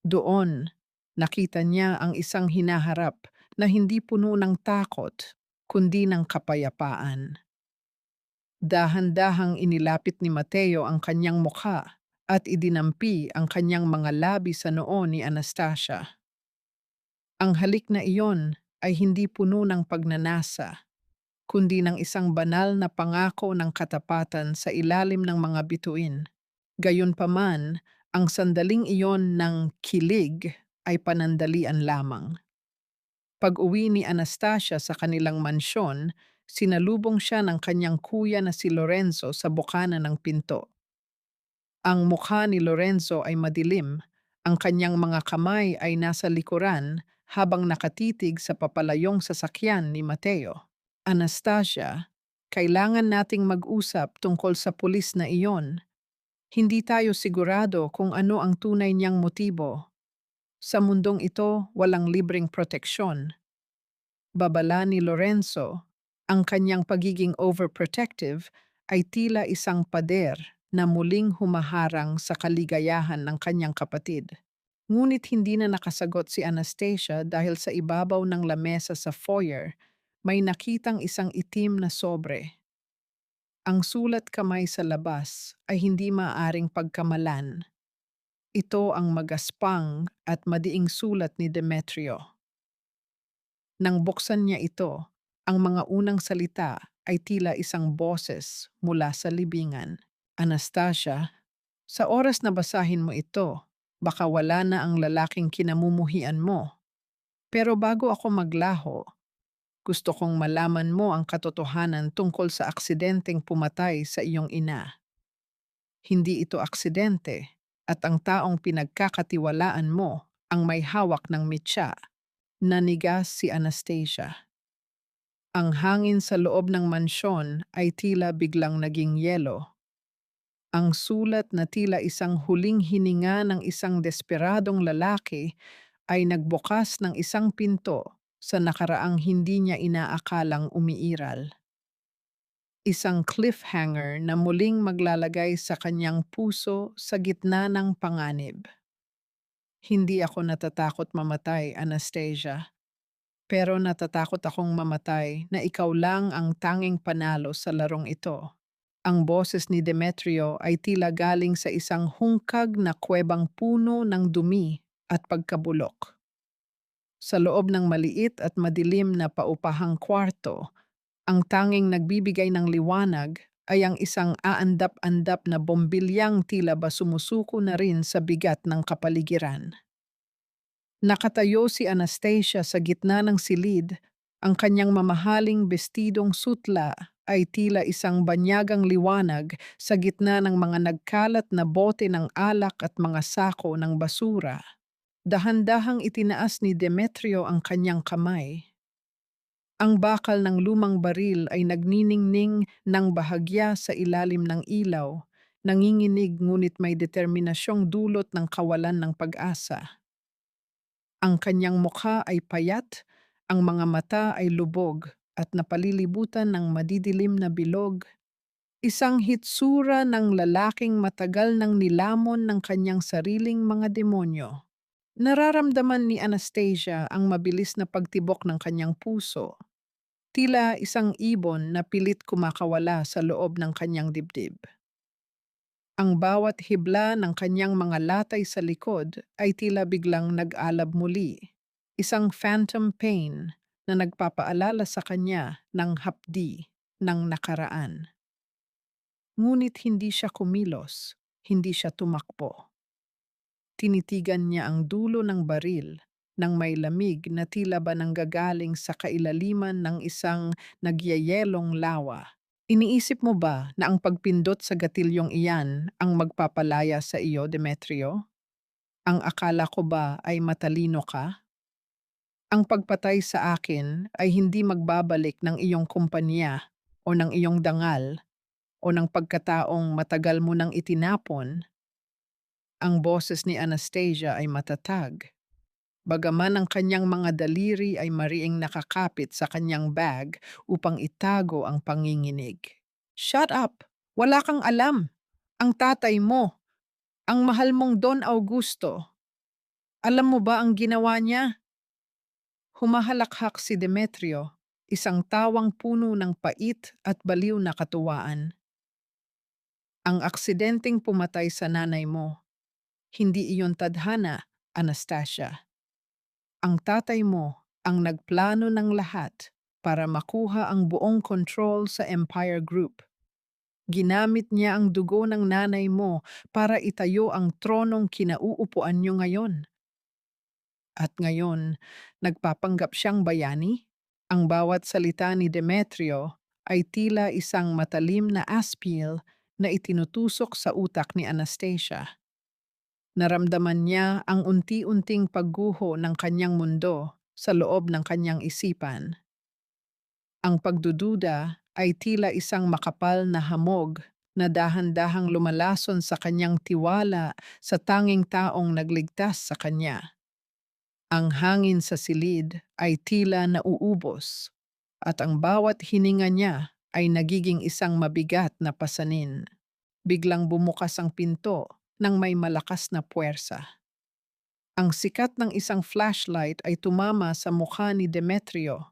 Doon, nakita niya ang isang hinaharap na hindi puno ng takot, kundi ng kapayapaan. Dahan-dahang inilapit ni Mateo ang kanyang mukha at idinampi ang kanyang mga labi sa noo ni Anastasia. Ang halik na iyon ay hindi puno ng pagnanasa, kundi ng isang banal na pangako ng katapatan sa ilalim ng mga bituin. Gayunpaman, ang sandaling iyon ng kilig ay panandalian lamang. Pag-uwi ni Anastasia sa kanilang mansyon, sinalubong siya ng kanyang kuya na si Lorenzo sa bukana ng pinto. Ang mukha ni Lorenzo ay madilim, ang kanyang mga kamay ay nasa likuran habang nakatitig sa papalayong sasakyan ni Mateo. Anastasia, kailangan nating mag-usap tungkol sa pulis na iyon. Hindi tayo sigurado kung ano ang tunay niyang motibo. Sa mundong ito, walang libreng proteksyon. Babala ni Lorenzo, ang kanyang pagiging overprotective ay tila isang pader na muling humaharang sa kaligayahan ng kanyang kapatid. Ngunit hindi na nakasagot si Anastasia dahil sa ibabaw ng lamesa sa foyer, may nakitang isang itim na sobre. Ang sulat kamay sa labas ay hindi maaaring pagkamalan. Ito ang magaspang at madiing sulat ni Demetrio. Nang buksan niya ito, ang mga unang salita ay tila isang boses mula sa libingan. Anastasia, sa oras na basahin mo ito, baka wala na ang lalaking kinamumuhian mo. Pero bago ako maglaho, gusto kong malaman mo ang katotohanan tungkol sa aksidenteng pumatay sa iyong ina. Hindi ito aksidente at ang taong pinagkakatiwalaan mo ang may hawak ng mitya. Nanigas si Anastasia. Ang hangin sa loob ng mansyon ay tila biglang naging yelo. Ang sulat na tila isang huling hininga ng isang desperadong lalaki ay nagbukas ng isang pinto sa nakaraang hindi niya inaakalang umiiral. Isang cliffhanger na muling maglalagay sa kanyang puso sa gitna ng panganib. Hindi ako natatakot mamatay, Anastasia. Pero natatakot akong mamatay na ikaw lang ang tanging panalo sa larong ito. Ang boses ni Demetrio ay tila galing sa isang hungkag na kuwebang puno ng dumi at pagkabulok. Sa loob ng maliit at madilim na paupahang kwarto, ang tanging nagbibigay ng liwanag ay ang isang aandap-andap na bombilyang tila ba sumusuko na rin sa bigat ng kapaligiran. Nakatayo si Anastasia sa gitna ng silid, ang kanyang mamahaling bestidong sutla ay tila isang banyagang liwanag sa gitna ng mga nagkalat na bote ng alak at mga sako ng basura. Dahan-dahang itinaas ni Demetrio ang kanyang kamay. Ang bakal ng lumang baril ay nagniningning ng bahagya sa ilalim ng ilaw, nanginginig ngunit may determinasyong dulot ng kawalan ng pag-asa. Ang kanyang mukha ay payat, ang mga mata ay lubog at napalilibutan ng madidilim na bilog. Isang hitsura ng lalaking matagal nang nilamon ng kanyang sariling mga demonyo. Nararamdaman ni Anastasia ang mabilis na pagtibok ng kanyang puso. Tila isang ibon na pilit kumakawala sa loob ng kanyang dibdib. Ang bawat hibla ng kanyang mga latay sa likod ay tila biglang nag-alab muli. Isang phantom pain na nagpapaalala sa kanya ng hapdi ng nakaraan. Ngunit hindi siya kumilos, hindi siya tumakbo. Tinitigan niya ang dulo ng baril nang may lamig na tila ba nanggagaling sa kailaliman ng isang nagyayelong lawa. Iniisip mo ba na ang pagpindot sa gatilyong iyan ang magpapalaya sa iyo, Demetrio? Ang akala ko ba ay matalino ka? Ang pagpatay sa akin ay hindi magbabalik ng iyong kumpanya o ng iyong dangal o ng pagkataong matagal mo nang itinapon. Ang boses ni Anastasia ay matatag. Bagaman ang kanyang mga daliri ay mariing nakakapit sa kanyang bag upang itago ang panginginig. Shut up! Wala kang alam. Ang tatay mo, ang mahal mong Don Augusto. Alam mo ba ang ginawa niya? Humahalakhak si Demetrio, isang tawang puno ng pait at baliw na katuwaan. Ang aksidenteng pumatay sa nanay mo, hindi iyon tadhana, Anastasia. Ang tatay mo ang nagplano ng lahat para makuha ang buong control sa Empire Group. Ginamit niya ang dugo ng nanay mo para itayo ang tronong kinauupuan niyo ngayon. At ngayon, nagpapanggap siyang bayani? Ang bawat salita ni Demetrio ay tila isang matalim na aspil na itinutusok sa utak ni Anastasia. Naramdaman niya ang unti-unting pagguho ng kanyang mundo sa loob ng kanyang isipan. Ang pagdududa ay tila isang makapal na hamog na dahan-dahang lumalason sa kanyang tiwala sa tanging taong nagligtas sa kanya. Ang hangin sa silid ay tila nauubos at ang bawat hininga niya ay nagiging isang mabigat na pasanin. Biglang bumukas ang pinto ng may malakas na puwersa. Ang sikat ng isang flashlight ay tumama sa mukha ni Demetrio,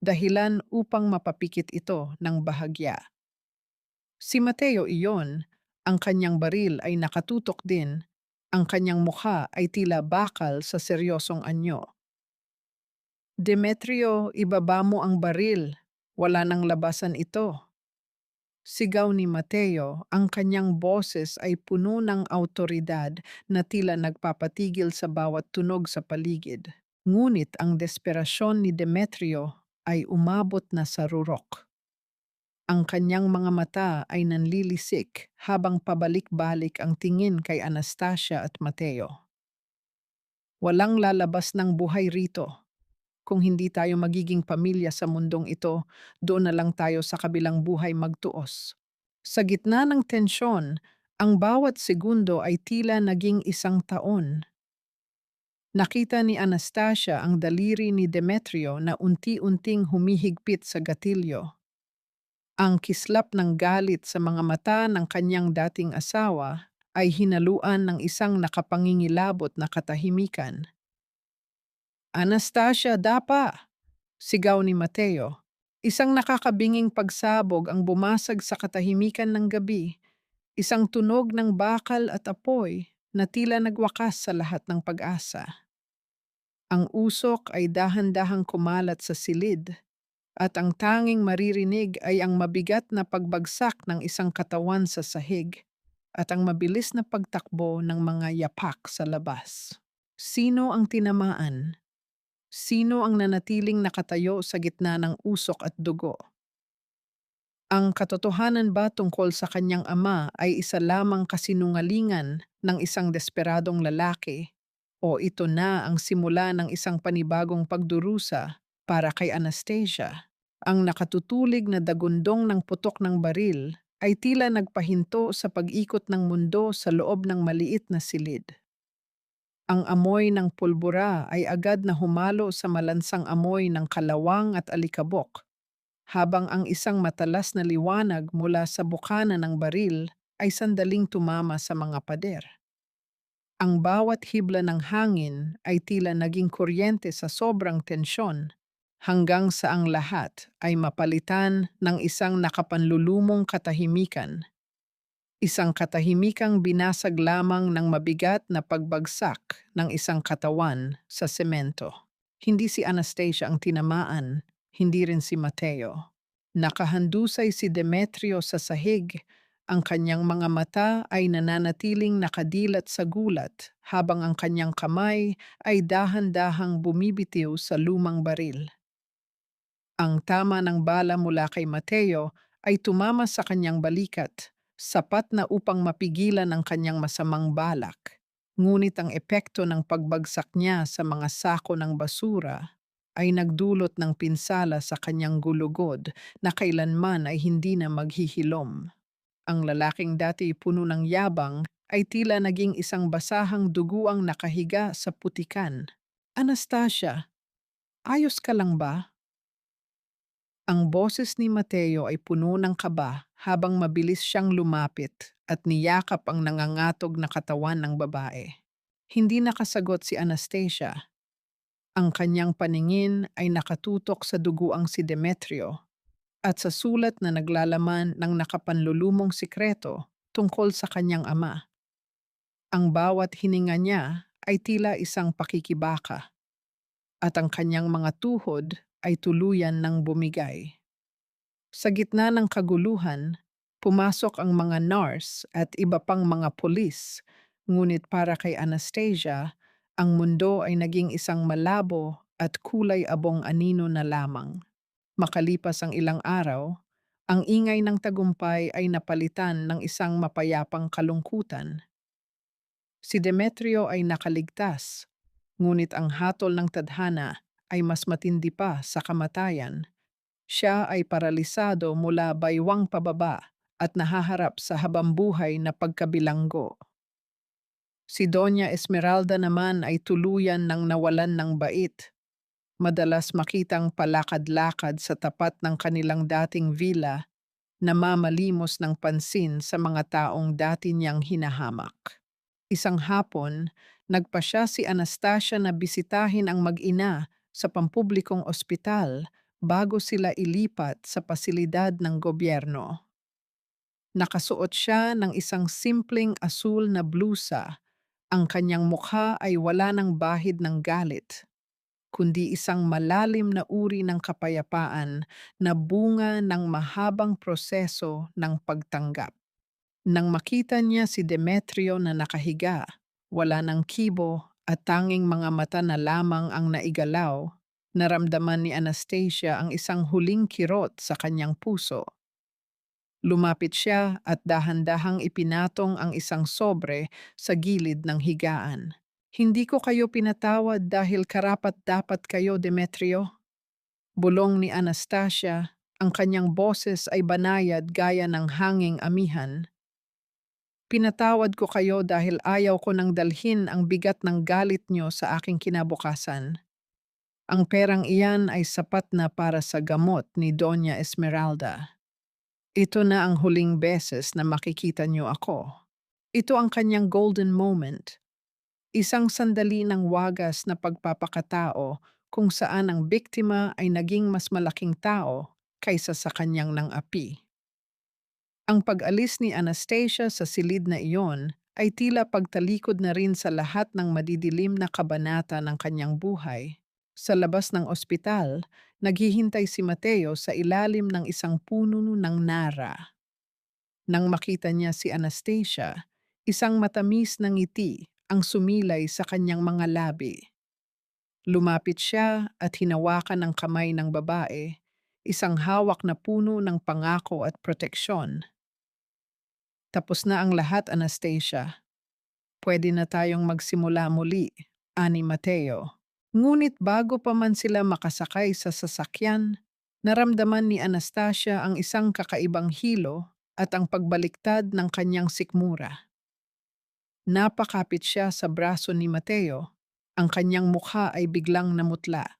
dahilan upang mapapikit ito ng bahagya. Si Mateo iyon, ang kanyang baril ay nakatutok din, ang kanyang mukha ay tila bakal sa seryosong anyo. Demetrio, ibaba mo ang baril. Wala nang labasan ito. Sigaw ni Mateo, ang kanyang boses ay puno ng awtoridad na tila nagpapatigil sa bawat tunog sa paligid. Ngunit ang desperasyon ni Demetrio ay umabot na sa rurok. Ang kanyang mga mata ay nanlilisik habang pabalik-balik ang tingin kay Anastasia at Mateo. Walang lalabas ng buhay rito. Kung hindi tayo magiging pamilya sa mundong ito, doon na lang tayo sa kabilang buhay magtuos. Sa gitna ng tensyon, ang bawat segundo ay tila naging isang taon. Nakita ni Anastasia ang daliri ni Demetrio na unti-unting humihigpit sa gatilyo. Ang kislap ng galit sa mga mata ng kanyang dating asawa ay hinaluan ng isang nakapangingilabot na katahimikan. Anastasia, dapa! Sigaw ni Mateo. Isang nakakabinging pagsabog ang bumasag sa katahimikan ng gabi, isang tunog ng bakal at apoy na tila nagwakas sa lahat ng pag-asa. Ang usok ay dahan-dahang kumalat sa silid at ang tanging maririnig ay ang mabigat na pagbagsak ng isang katawan sa sahig at ang mabilis na pagtakbo ng mga yapak sa labas. Sino ang tinamaan? Sino ang nanatiling nakatayo sa gitna ng usok at dugo? Ang katotohanan ba tungkol sa kanyang ama ay isa lamang kasinungalingan ng isang desperadong lalaki? O ito na ang simula ng isang panibagong pagdurusa para kay Anastasia? Ang nakatutulig na dagundong ng putok ng baril ay tila nagpahinto sa pag-ikot ng mundo sa loob ng maliit na silid. Ang amoy ng pulbura ay agad na humalo sa malansang amoy ng kalawang at alikabok, habang ang isang matalas na liwanag mula sa bukana ng baril ay sandaling tumama sa mga pader. Ang bawat hibla ng hangin ay tila naging kuryente sa sobrang tensyon, hanggang sa ang lahat ay mapalitan ng isang nakapanlulumong katahimikan. Isang katahimikang binasag lamang ng mabigat na pagbagsak ng isang katawan sa semento. Hindi si Anastasia ang tinamaan, hindi rin si Mateo. Nakahandusay si Demetrio sa sahig, ang kanyang mga mata ay nananatiling nakadilat sa gulat habang ang kanyang kamay ay dahan-dahang bumibitiw sa lumang baril. Ang tama ng bala mula kay Mateo ay tumama sa kanyang balikat, sapat na upang mapigilan ang kanyang masamang balak. Ngunit ang epekto ng pagbagsak niya sa mga sako ng basura ay nagdulot ng pinsala sa kanyang gulugod na kailanman ay hindi na maghihilom. Ang lalaking dati puno ng yabang ay tila naging isang basahang duguang nakahiga sa putikan. Anastasia, ayos ka lang ba? Ang boses ni Mateo ay puno ng kaba habang mabilis siyang lumapit at niyakap ang nangangatog na katawan ng babae. Hindi nakasagot si Anastasia. Ang kanyang paningin ay nakatutok sa duguang si Demetrio at sa sulat na naglalaman ng nakapanlulumong sikreto tungkol sa kanyang ama. Ang bawat hininga niya ay tila isang pakikibaka at ang kanyang mga tuhod ay tuluyan ng bumigay. Sa gitna ng kaguluhan, pumasok ang mga nurse at iba pang mga pulis, ngunit para kay Anastasia, ang mundo ay naging isang malabo at kulay abong anino na lamang. Makalipas ang ilang araw, ang ingay ng tagumpay ay napalitan ng isang mapayapang kalungkutan. Si Demetrio ay nakaligtas, ngunit ang hatol ng tadhana ay mas matindi pa sa kamatayan. Siya ay paralisado mula baywang pababa at nahaharap sa habambuhay na pagkabilanggo. Si Doña Esmeralda naman ay tuluyan ng nawalan ng bait. Madalas makitang palakad-lakad sa tapat ng kanilang dating villa na mamalimos ng pansin sa mga taong dati niyang hinahamak. Isang hapon, nagpasya si Anastasia na bisitahin ang mag-ina sa pampublikong ospital bago sila ilipat sa pasilidad ng gobyerno. Nakasuot siya ng isang simpleng asul na blusa. Ang kanyang mukha ay wala ng bahid ng galit, kundi isang malalim na uri ng kapayapaan na bunga ng mahabang proseso ng pagtanggap. Nang makita niya si Demetrio na nakahiga, wala ng kibo at tanging mga mata na lamang ang naigalaw, naramdaman ni Anastasia ang isang huling kirot sa kanyang puso. Lumapit siya at dahan-dahang ipinatong ang isang sobre sa gilid ng higaan. Hindi ko kayo pinatawad dahil karapat-dapat kayo, Demetrio. Bulong ni Anastasia, ang kanyang boses ay banayad gaya ng hanging amihan. Pinatawad ko kayo dahil ayaw ko nang dalhin ang bigat ng galit nyo sa aking kinabukasan. Ang perang iyan ay sapat na para sa gamot ni Doña Esmeralda. Ito na ang huling beses na makikita niyo ako. Ito ang kanyang golden moment. Isang sandali ng wagas na pagpapakatao kung saan ang biktima ay naging mas malaking tao kaysa sa kanyang nang api. Ang pag-alis ni Anastasia sa silid na iyon ay tila pagtalikod na rin sa lahat ng madidilim na kabanata ng kanyang buhay. Sa labas ng ospital, naghihintay si Mateo sa ilalim ng isang puno ng nara. Nang makita niya si Anastasia, isang matamis na ngiti ang sumilay sa kanyang mga labi. Lumapit siya at hinawakan ang kamay ng babae, isang hawak na puno ng pangako at proteksyon. Tapos na ang lahat, Anastasia. Pwede na tayong magsimula muli, ani Mateo. Ngunit bago pa man sila makasakay sa sasakyan, naramdaman ni Anastasia ang isang kakaibang hilo at ang pagbaliktad ng kanyang sikmura. Napakapit siya sa braso ni Mateo. Ang kanyang mukha ay biglang namutla.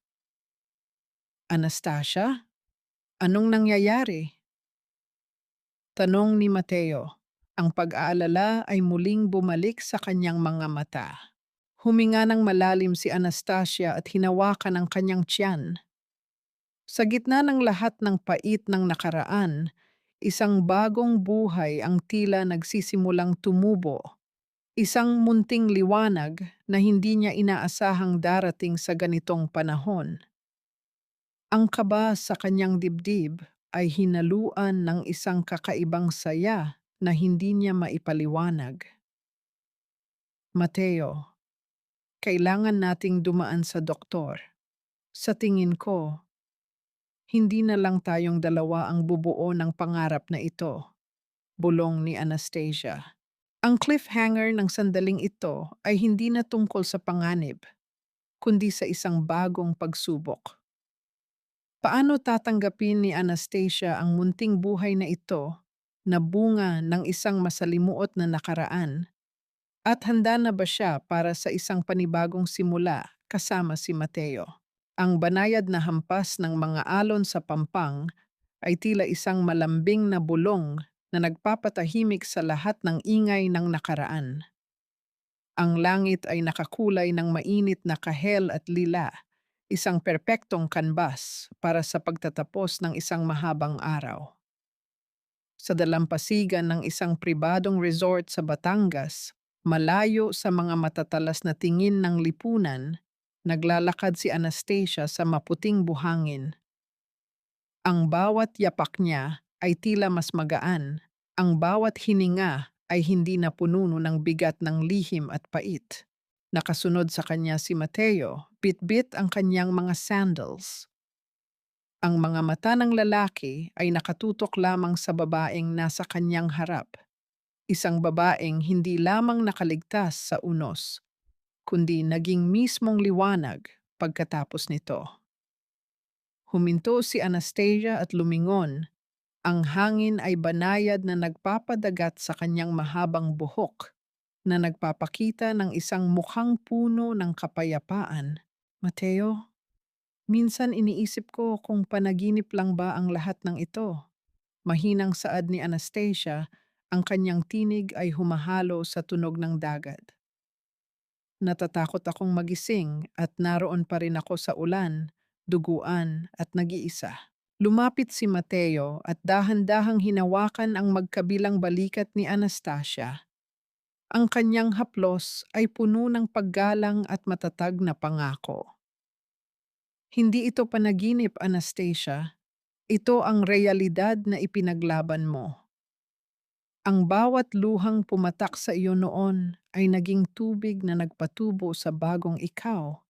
Anastasia? Anong nangyayari? Tanong ni Mateo. Ang pag-aalala ay muling bumalik sa kanyang mga mata. Huminga ng malalim si Anastasia at hinawakan ang kanyang tiyan. Sa gitna ng lahat ng pait ng nakaraan, isang bagong buhay ang tila nagsisimulang tumubo. Isang munting liwanag na hindi niya inaasahang darating sa ganitong panahon. Ang kaba sa kanyang dibdib ay hinaluan ng isang kakaibang saya na hindi niya maipaliwanag. Mateo, kailangan nating dumaan sa doktor. Sa tingin ko, hindi na lang tayong dalawa ang bubuo ng pangarap na ito, bulong ni Anastasia. Ang cliffhanger ng sandaling ito ay hindi na tungkol sa panganib, kundi sa isang bagong pagsubok. Paano tatanggapin ni Anastasia ang munting buhay na ito na bunga ng isang masalimuot na nakaraan? At handa na ba siya para sa isang panibagong simula kasama si Mateo? Ang banayad na hampas ng mga alon sa pampang ay tila isang malambing na bulong na nagpapatahimik sa lahat ng ingay ng nakaraan. Ang langit ay nakakulay ng mainit na kahel at lila, isang perpektong kanbas para sa pagtatapos ng isang mahabang araw. Sa dalampasigan ng isang pribadong resort sa Batangas, malayo sa mga matatalas na tingin ng lipunan, naglalakad si Anastasia sa maputing buhangin. Ang bawat yapak niya ay tila mas magaan, ang bawat hininga ay hindi na pununo ng bigat ng lihim at pait. Nakasunod sa kanya si Mateo, bit-bit ang kanyang mga sandals. Ang mga mata ng lalaki ay nakatutok lamang sa babaeng nasa kanyang harap. Isang babaeng hindi lamang nakaligtas sa unos, kundi naging mismong liwanag pagkatapos nito. Huminto si Anastasia at lumingon. Ang hangin ay banayad na nagpapadagat sa kanyang mahabang buhok na nagpapakita ng isang mukhang puno ng kapayapaan. Mateo, minsan iniisip ko kung panaginip lang ba ang lahat ng ito. Mahinang saad ni Anastasia, ang kanyang tinig ay humahalo sa tunog ng dagat. Natatakot akong magising at naroon pa rin ako sa ulan, duguan at nag-iisa. Lumapit si Mateo at dahan-dahang hinawakan ang magkabilang balikat ni Anastasia. Ang kanyang haplos ay puno ng paggalang at matatag na pangako. Hindi ito panaginip, Anastasia. Ito ang realidad na ipinaglaban mo. Ang bawat luhang pumatak sa iyo noon ay naging tubig na nagpatubo sa bagong ikaw.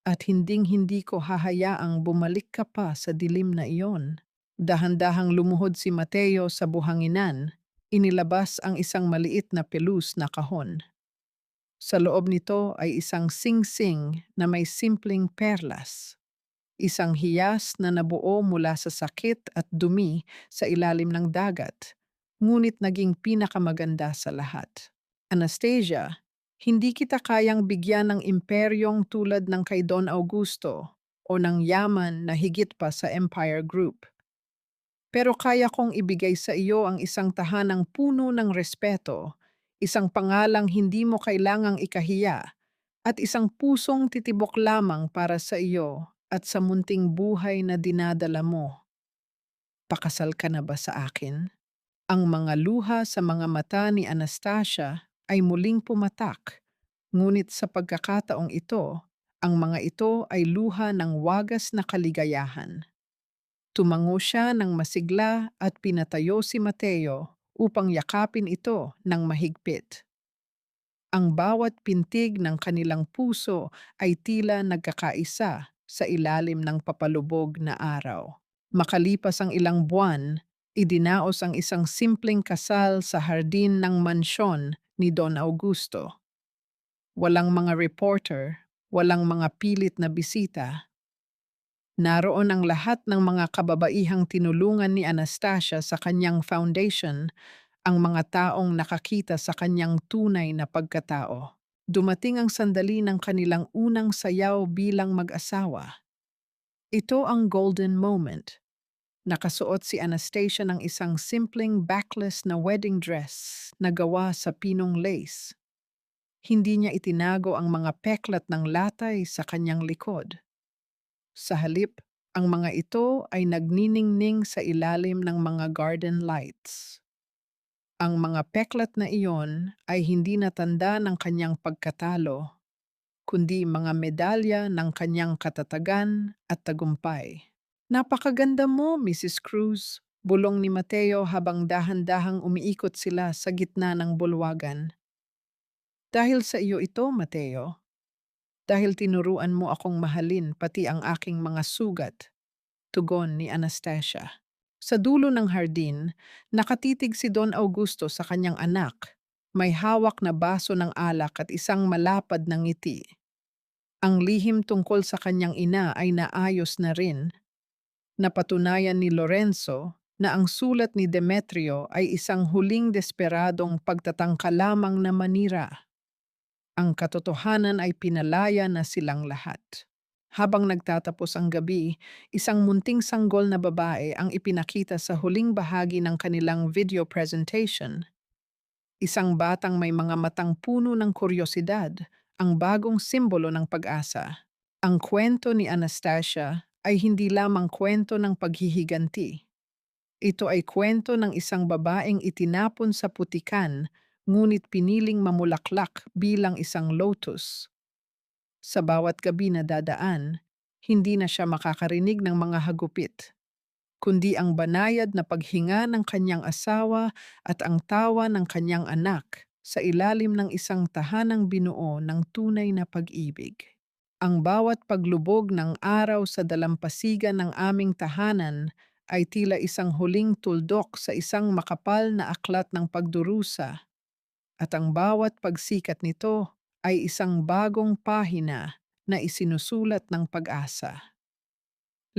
At hinding-hindi ko hahayaang bumalik ka pa sa dilim na iyon. Dahan-dahang lumuhod si Mateo sa buhanginan, inilabas ang isang maliit na pelus na kahon. Sa loob nito ay isang sing-sing na may simpleng perlas. Isang hiyas na nabuo mula sa sakit at dumi sa ilalim ng dagat, ngunit naging pinakamaganda sa lahat. Anastasia, hindi kita kayang bigyan ng imperyong tulad ng kay Don Augusto o ng yaman na higit pa sa Empire Group. Pero kaya kong ibigay sa iyo ang isang tahanang puno ng respeto, isang pangalang hindi mo kailangang ikahiya, at isang pusong titibok lamang para sa iyo at sa munting buhay na dinadala mo. Pakasal ka na ba sa akin? Ang mga luha sa mga mata ni Anastasia ay muling pumatak, ngunit sa pagkakataong ito, ang mga ito ay luha ng wagas na kaligayahan. Tumango siya ng masigla at pinatayo si Mateo upang yakapin ito ng mahigpit. Ang bawat pintig ng kanilang puso ay tila nagkakaisa sa ilalim ng papalubog na araw. Makalipas ang ilang buwan, idinaos ang isang simpleng kasal sa hardin ng mansyon ni Don Augusto. Walang mga reporter, walang mga pilit na bisita. Naroon ang lahat ng mga kababaihang tinulungan ni Anastasia sa kanyang foundation, ang mga taong nakakita sa kanyang tunay na pagkatao. Dumating ang sandali ng kanilang unang sayaw bilang mag-asawa. Ito ang golden moment. Nakasuot si Anastasia ng isang simpleng backless na wedding dress na gawa sa pinong lace. Hindi niya itinago ang mga peklat ng latay sa kanyang likod. Sa halip, ang mga ito ay nagniningning sa ilalim ng mga garden lights. Ang mga peklat na iyon ay hindi natanda ng kanyang pagkatalo, kundi mga medalya ng kanyang katatagan at tagumpay. Napakaganda mo, Mrs. Cruz, bulong ni Mateo habang dahan-dahang umiikot sila sa gitna ng bulwagan. Dahil sa iyo ito, Mateo. Dahil tinuruan mo akong mahalin pati ang aking mga sugat, tugon ni Anastasia. Sa dulo ng hardin, nakatitig si Don Augusto sa kanyang anak. May hawak na baso ng alak at isang malapad na ngiti. Ang lihim tungkol sa kanyang ina ay naayos na rin. Napatunayan ni Lorenzo na ang sulat ni Demetrio ay isang huling desperadong pagtatangka lamang na manira. Ang katotohanan ay pinalaya na silang lahat. Habang nagtatapos ang gabi, isang munting sanggol na babae ang ipinakita sa huling bahagi ng kanilang video presentation. Isang batang may mga matang puno ng kuryosidad, ang bagong simbolo ng pag-asa. Ang kwento ni Anastasia ay hindi lamang kwento ng paghihiganti. Ito ay kwento ng isang babaeng itinapon sa putikan, ngunit piniling mamulaklak bilang isang lotus. Sa bawat gabi na dadaan, hindi na siya makakarinig ng mga hagupit, kundi ang banayad na paghinga ng kanyang asawa at ang tawa ng kanyang anak sa ilalim ng isang tahanang binuo ng tunay na pag-ibig. Ang bawat paglubog ng araw sa dalampasigan ng aming tahanan ay tila isang huling tuldok sa isang makapal na aklat ng pagdurusa, at ang bawat pagsikat nito ay isang bagong pahina na isinusulat ng pag-asa.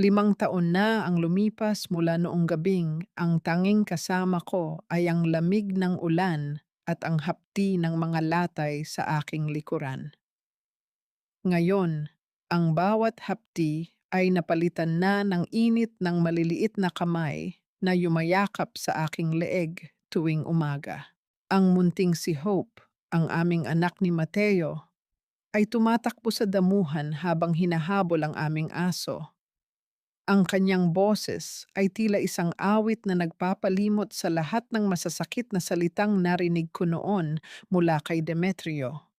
5 taon na ang lumipas mula noong gabing ang tanging kasama ko ay ang lamig ng ulan at ang hapti ng mga latay sa aking likuran. Ngayon, ang bawat hapti ay napalitan na ng init ng maliliit na kamay na yumayakap sa aking leeg tuwing umaga. Ang munting si Hope, ang aming anak ni Mateo, ay tumatakbo sa damuhan habang hinahabol ang aming aso. Ang kanyang boses ay tila isang awit na nagpapalimot sa lahat ng masasakit na salitang narinig ko noon mula kay Demetrio.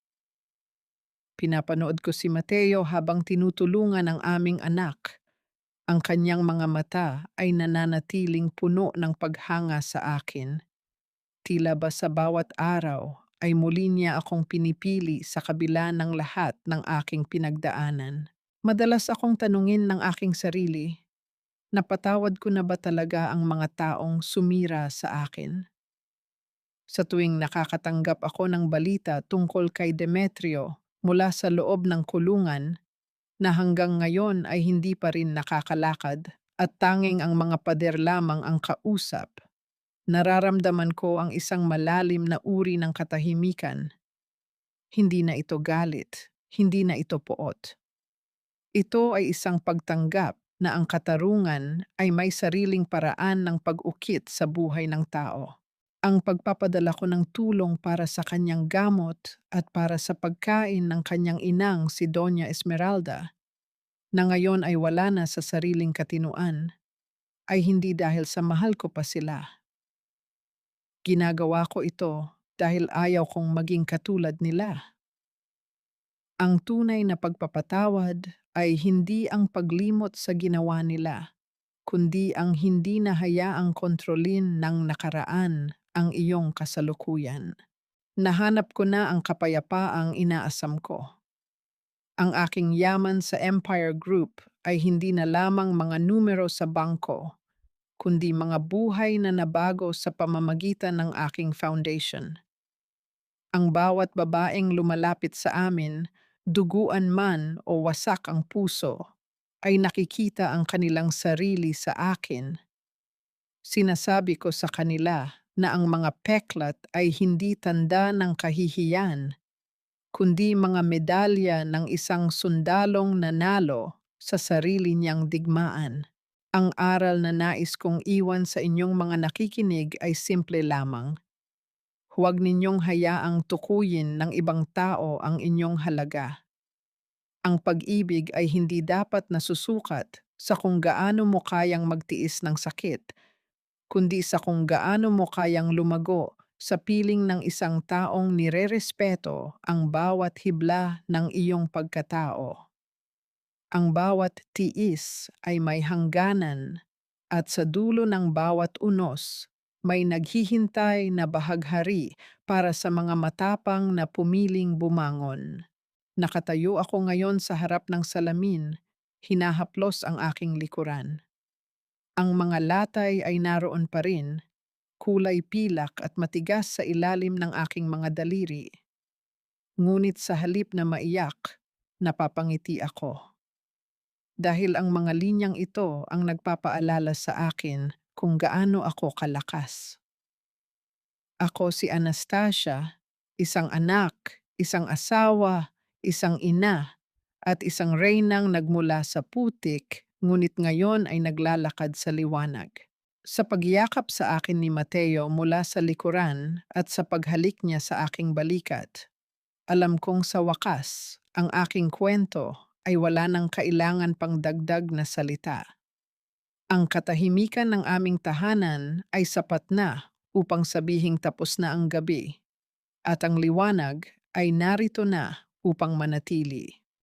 Pinapanood ko si Mateo habang tinutulungan ang aming anak. Ang kanyang mga mata ay nananatiling puno ng paghanga sa akin. Tila ba sa bawat araw ay muli niya akong pinipili sa kabila ng lahat ng aking pinagdaanan. Madalas akong tanungin ng aking sarili, napatawad ko na ba talaga ang mga taong sumira sa akin? Sa tuwing nakakatanggap ako ng balita tungkol kay Demetrio mula sa loob ng kulungan na hanggang ngayon ay hindi pa rin nakakalakad at tanging ang mga pader lamang ang kausap, nararamdaman ko ang isang malalim na uri ng katahimikan. Hindi na ito galit, hindi na ito poot. Ito ay isang pagtanggap na ang katarungan ay may sariling paraan ng pag-ukit sa buhay ng tao. Ang pagpapadala ko ng tulong para sa kanyang gamot at para sa pagkain ng kanyang inang si Doña Esmeralda, na ngayon ay wala na sa sariling katinuan, ay hindi dahil sa mahal ko pa sila. Ginagawa ko ito dahil ayaw kong maging katulad nila. Ang tunay na pagpapatawad ay hindi ang paglimot sa ginawa nila, kundi ang hindi na hayaang kontrolin ng nakaraan ang iyong kasalukuyan. Nahanap ko na ang kapayapaang inaasam ko. Ang aking yaman sa Empire Group ay hindi na lamang mga numero sa bangko, kundi mga buhay na nabago sa pamamagitan ng aking foundation. Ang bawat babaeng lumalapit sa amin, duguan man o wasak ang puso, ay nakikita ang kanilang sarili sa akin. Sinasabi ko sa kanila na ang mga peklat ay hindi tanda ng kahihiyan, kundi mga medalya ng isang sundalong nanalo sa sarili niyang digmaan. Ang aral na nais kong iwan sa inyong mga nakikinig ay simple lamang. Huwag ninyong hayaang tukuyin ng ibang tao ang inyong halaga. Ang pag-ibig ay hindi dapat nasusukat sa kung gaano mo kayang magtiis ng sakit, kundi sa kung gaano mo kayang lumago sa piling ng isang taong nirerespeto ang bawat hibla ng iyong pagkatao. Ang bawat tiis ay may hangganan at sa dulo ng bawat unos may naghihintay na bahaghari para sa mga matapang na pumiling bumangon. Nakatayo ako ngayon sa harap ng salamin, hinahaplos ang aking likuran. Ang mga latay ay naroon pa rin, kulay pilak at matigas sa ilalim ng aking mga daliri. Ngunit sa halip na maiyak, napapangiti ako. Dahil ang mga linyang ito ang nagpapaalala sa akin kung gaano ako kalakas. Ako si Anastasia, isang anak, isang asawa, isang ina, at isang reynang nagmula sa putik, ngunit ngayon ay naglalakad sa liwanag. Sa pagyakap sa akin ni Mateo mula sa likuran at sa paghalik niya sa aking balikat, alam kong sa wakas, ang aking kwento ay wala nang kailangan pang dagdag na salita. Ang katahimikan ng aming tahanan ay sapat na upang sabihing tapos na ang gabi, at ang liwanag ay narito na upang manatili.